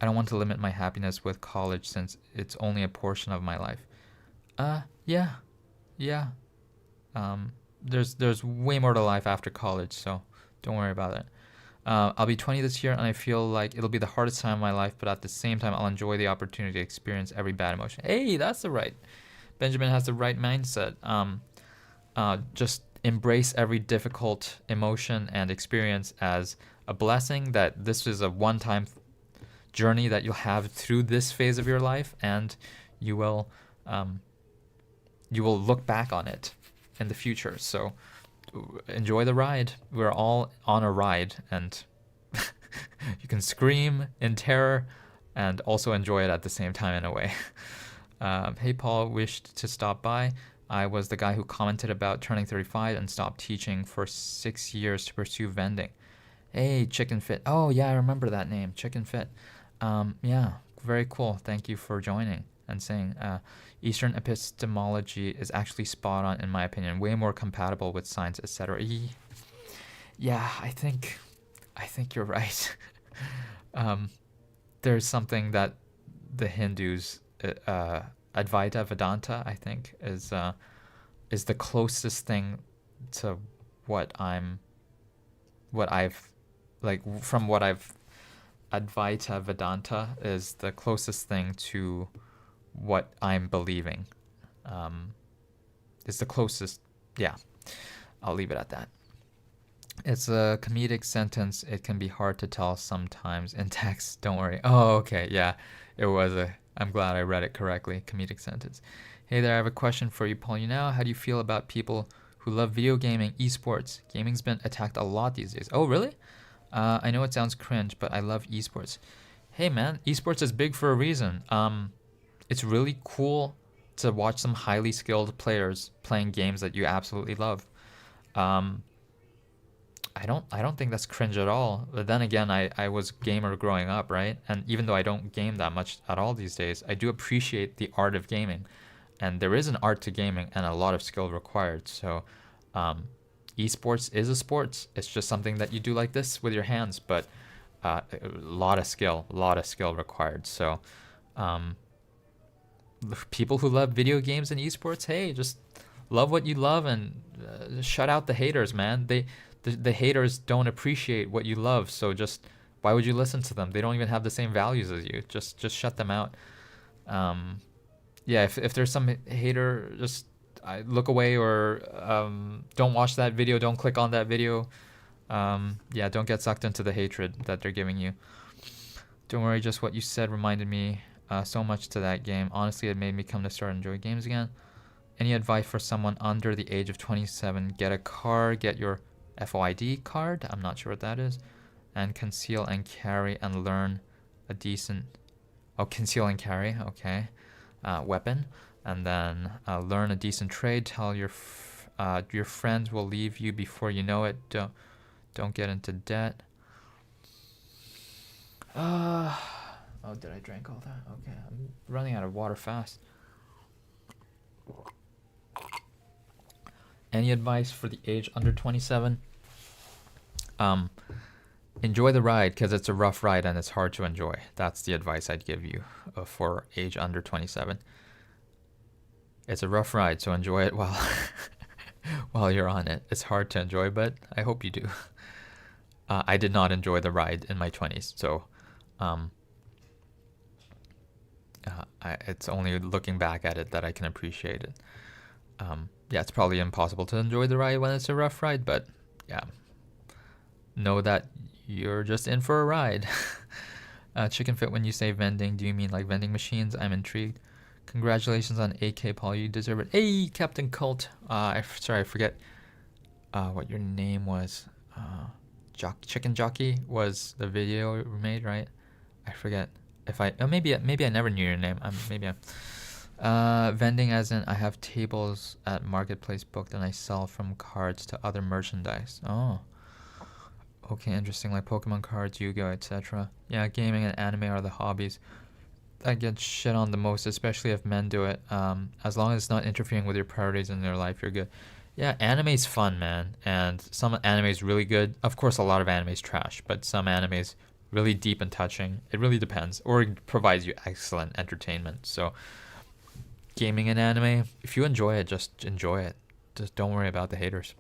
S1: don't want to limit my happiness with college since it's only a portion of my life. Yeah. There's way more to life after college, so don't worry about it. I'll be 20 this year, and I feel like it'll be the hardest time of my life, but at the same time, I'll enjoy the opportunity to experience every bad emotion. Hey, that's the right. Benjamin has the right mindset. Just embrace every difficult emotion and experience as a blessing, that this is a one-time journey that you'll have through this phase of your life, and you will look back on it in the future. So enjoy the ride. We're all on a ride, and you can scream in terror and also enjoy it at the same time in a way. Hey, Paul, wished to stop by. I was the guy who commented about turning 35 and stopped teaching for 6 years to pursue vending. Hey, Chicken Fit. Oh, yeah, I remember that name, Chicken Fit. Yeah, very cool. Thank you for joining and saying Eastern epistemology is actually spot on, in my opinion, way more compatible with science, etc. Yeah, I think you're right. There's something that the Hindus, Advaita Vedanta, I think, is the closest thing to what I've Advaita Vedanta is the closest thing to what I'm believing. It's the closest. Yeah, I'll leave it at that. It's a comedic sentence. It can be hard to tell sometimes in text. Don't worry. Oh, okay. Yeah, it was I'm glad I read it correctly. Comedic sentence. Hey there, I have a question for you, Paul. How do you feel about people who love video gaming, esports? Gaming's been attacked a lot these days. Oh, really? I know it sounds cringe, but I love esports. Hey, man, esports is big for a reason. It's really cool to watch some highly skilled players playing games that you absolutely love. I don't think that's cringe at all. But then again, I was a gamer growing up, right? And even though I don't game that much at all these days, I do appreciate the art of gaming. And there is an art to gaming and a lot of skill required. So Esports is a sports. It's just something that you do like this with your hands, but a lot of skill required. So people who love video games and esports, hey, just love what you love and shut out the haters, man. The haters don't appreciate what you love, so just why would you listen to them? They don't even have the same values as you. Just shut them out. Yeah, if there's some hater, just look away, or don't watch that video. Don't click on that video. Yeah, don't get sucked into the hatred that they're giving you. Don't worry, just what you said reminded me so much to that game. Honestly, it made me come to start enjoy games again. Any advice for someone under the age of 27? Get a car, get your FOID card. I'm not sure what that is. And conceal and carry and learn a decent... Oh, conceal and carry, okay. Weapon. And then learn a decent trade. Tell your friends will leave you before you know it. Don't get into debt. Oh, did I drink all that? Okay, I'm running out of water fast. Any advice for the age under 27? Enjoy the ride, because it's a rough ride and it's hard to enjoy. That's the advice I'd give you for age under 27. It's a rough ride, so enjoy it while you're on it. It's hard to enjoy, but I hope you do. I did not enjoy the ride in my 20s, so it's only looking back at it that I can appreciate it. Yeah, it's probably impossible to enjoy the ride when it's a rough ride, but yeah, know that you're just in for a ride. Chicken Fit, when you say vending, do you mean like vending machines? I'm intrigued. Congratulations on 8K, Paul. You deserve it. Hey, Captain Cult. Sorry, I forget what your name was. Chicken Jockey was the video we made, right? I forget if maybe I never knew your name. Vending as in I have tables at Marketplace booked and I sell from cards to other merchandise. Oh. Okay, interesting, like Pokemon cards, Yu-Gi-Oh, etc. Yeah, gaming and anime are the hobbies that get shit on the most, especially if men do it. As long as it's not interfering with your priorities in their life, you're good. Yeah, anime's fun, man, and some anime's really good. Of course, a lot of anime's trash, but some anime's really deep and touching. It really depends, or it provides you excellent entertainment. So, gaming and anime, if you enjoy it, just enjoy it. Just don't worry about the haters.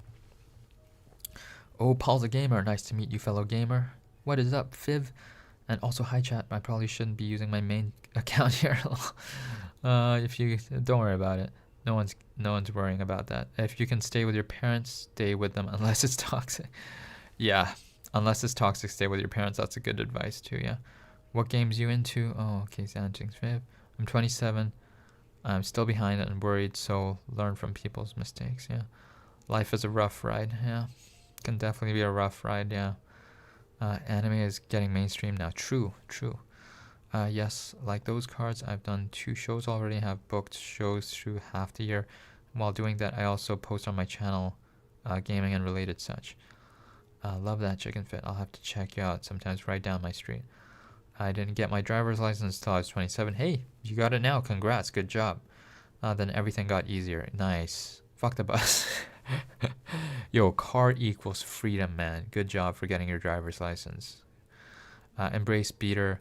S1: Oh, Paul's a gamer. Nice to meet you, fellow gamer. What is up, Fiv? And also, hi, chat. I probably shouldn't be using my main account here. If you don't worry about it. No one's worrying about that. If you can stay with your parents, stay with them unless it's toxic. Yeah, unless it's toxic, stay with your parents. That's a good advice too. Yeah. What games you into? Oh, okay, Sanjing's Fiv. I'm 27. I'm still behind and worried, so learn from people's mistakes. Yeah. Life is a rough ride. Yeah. Can definitely be a rough ride. Yeah. Anime is getting mainstream now. True. Yes, like those cards, I've done 2 shows already, have booked shows through half the year. While doing that, I also post on my channel gaming and related such. Love that, Chicken Fit. I'll have to check you out sometimes right down my street. I didn't get my driver's license until I was 27. Hey, you got it now. Congrats. Good job. Then everything got easier. Nice. Fuck the bus. Yo, car equals freedom, man. Good job for getting your driver's license. Embrace beater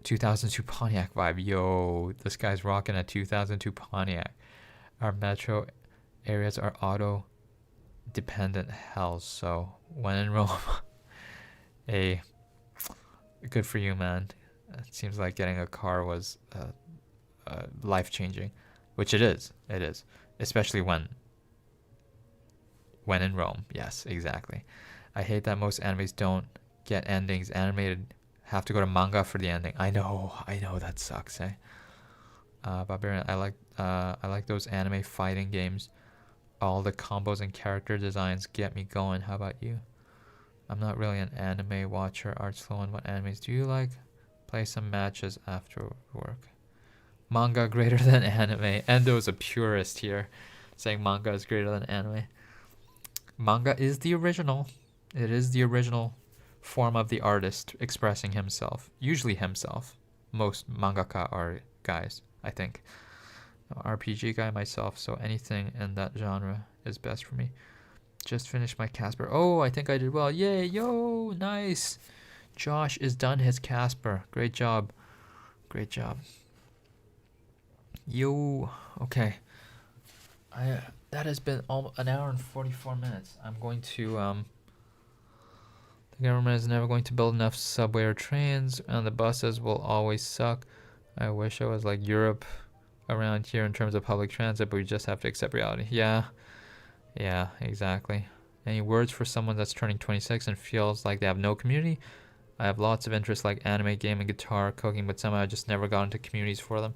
S1: 2002 Pontiac vibe. Yo, this guy's rocking a 2002 Pontiac. Our metro areas are auto dependent hells, so when in Rome. Hey, good for you, man. It seems like getting a car was life changing, which it is, especially when in Rome. Yes, exactly. I hate that most animes don't get endings. Animated have to go to manga for the ending. I know, that sucks, eh? Barbarian, I like those anime fighting games. All the combos and character designs get me going. How about you? I'm not really an anime watcher. Art slow. And what animes do you like? Play some matches after work. Manga greater than anime. Endo's a purist here, saying manga is greater than anime. Manga is the original. It is the original form of the artist expressing himself. Usually himself. Most mangaka are guys, I think. RPG guy myself, so anything in that genre is best for me. Just finished my Casper. Oh, I think I did well. Yay, yo, nice. Josh is done his Casper. Great job. Great job. Yo, okay. That has been an hour and 44 minutes. I'm going to, the government is never going to build enough subway or trains, and the buses will always suck. I wish I was like Europe around here in terms of public transit, but we just have to accept reality. Yeah, exactly. Any words for someone that's turning 26 and feels like they have no community? I have lots of interests like anime, gaming, guitar, cooking, but somehow I just never got into communities for them.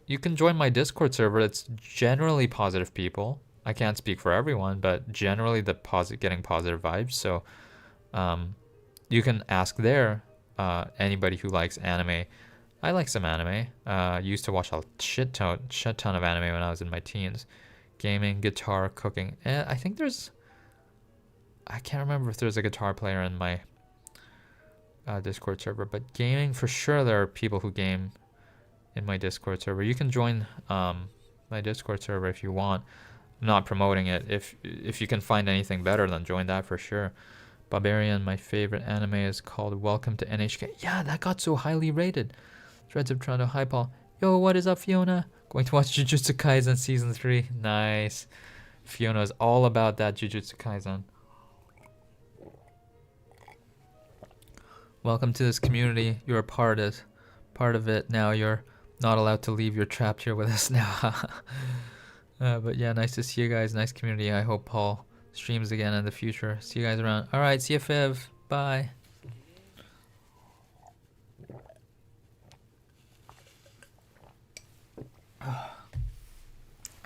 S1: You can join my Discord server. It's generally positive people. I can't speak for everyone, but generally getting positive vibes. So you can ask there, anybody who likes anime. I like some anime. Used to watch a shit ton of anime when I was in my teens. Gaming, guitar, cooking. And I think I can't remember if there's a guitar player in my Discord server, but gaming, for sure there are people who game in my Discord server. You can join my Discord server if you want. I'm not promoting it. If you can find anything better, then join that for sure. Barbarian, my favorite anime is called Welcome to NHK. Yeah, that got so highly rated. Threads of Toronto. Hi, Paul. Yo, what is up, Fiona? Going to watch Jujutsu Kaisen Season 3. Nice. Fiona is all about that Jujutsu Kaisen. Welcome to this community. You're a part of it. Now you're not allowed to leave. You're trapped here with us now. But yeah, nice to see you guys. Nice community. I hope Paul streams again in the future. See you guys around. All right, see you, Fiv. Bye.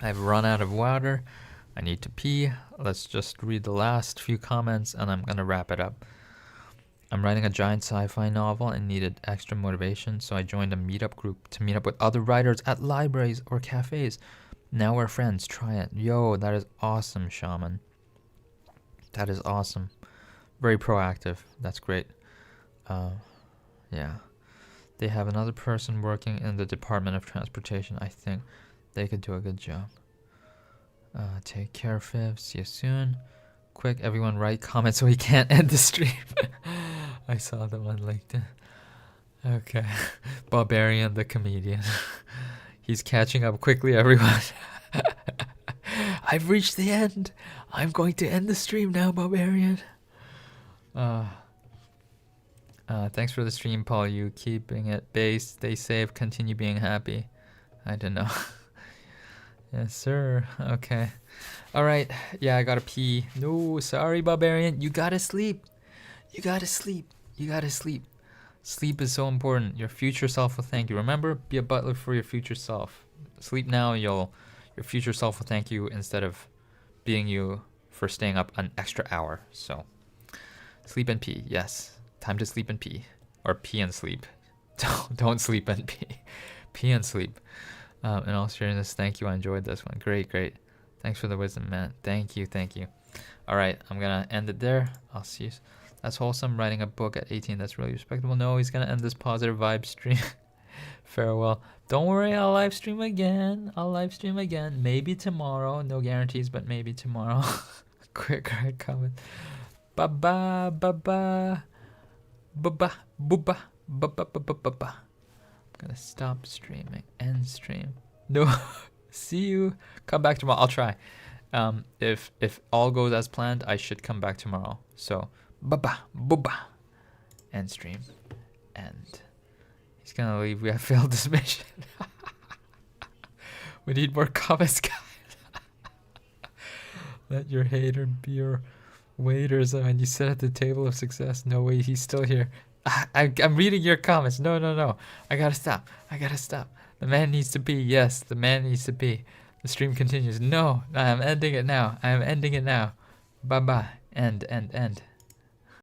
S1: I've run out of water. I need to pee. Let's just read the last few comments and I'm gonna wrap it up. I'm writing a giant sci-fi novel and needed extra motivation, so I joined a meetup group to meet up with other writers at libraries or cafes. Now we're friends. Try it. Yo, that is awesome, Shaman. That is awesome. Very proactive. That's great. Yeah. They have another person working in the Department of Transportation. I think they could do a good job. Take care, Fiv. See you soon. Quick, everyone write comments so we can't end the stream. I saw them on LinkedIn. Okay. Barbarian the comedian. He's catching up quickly, everyone. I've reached the end. I'm going to end the stream now, Barbarian. Thanks for the stream, Paul. You keeping it base. Stay safe. Continue being happy. I don't know. Yes, sir. Okay. All right. Yeah, I gotta pee. No, sorry, Barbarian. You gotta sleep. You gotta sleep. You gotta sleep. Sleep is so important. Your future self will thank you. Remember, be a butler for your future self. Sleep now, your future self will thank you instead of being you for staying up an extra hour. So, sleep and pee. Yes, time to sleep and pee, or pee and sleep. Don't sleep and pee. Pee and sleep. And all seriousness, thank you. I enjoyed this one. Great. Thanks for the wisdom, man. Thank you. All right, I'm gonna end it there. I'll see you. That's wholesome. Writing a book at 18. That's really respectable. No, he's gonna end this positive vibe stream. Farewell. Don't worry, I'll live stream again. Maybe tomorrow. No guarantees, but maybe tomorrow. Quick comment. Ba-ba. I'm gonna stop streaming. End stream. No. See you. Come back tomorrow. I'll try. If all goes as planned, I should come back tomorrow. So, booba. End stream. End. He's gonna leave. We have failed this mission. We need more comments, guys. Let your hater be your waiters when you sit at the table of success. No way, he's still here. I'm reading your comments. No. I gotta stop. The man needs to pee. Yes, the man needs to pee. The stream continues. No, I'm ending it now. Bye-bye. End.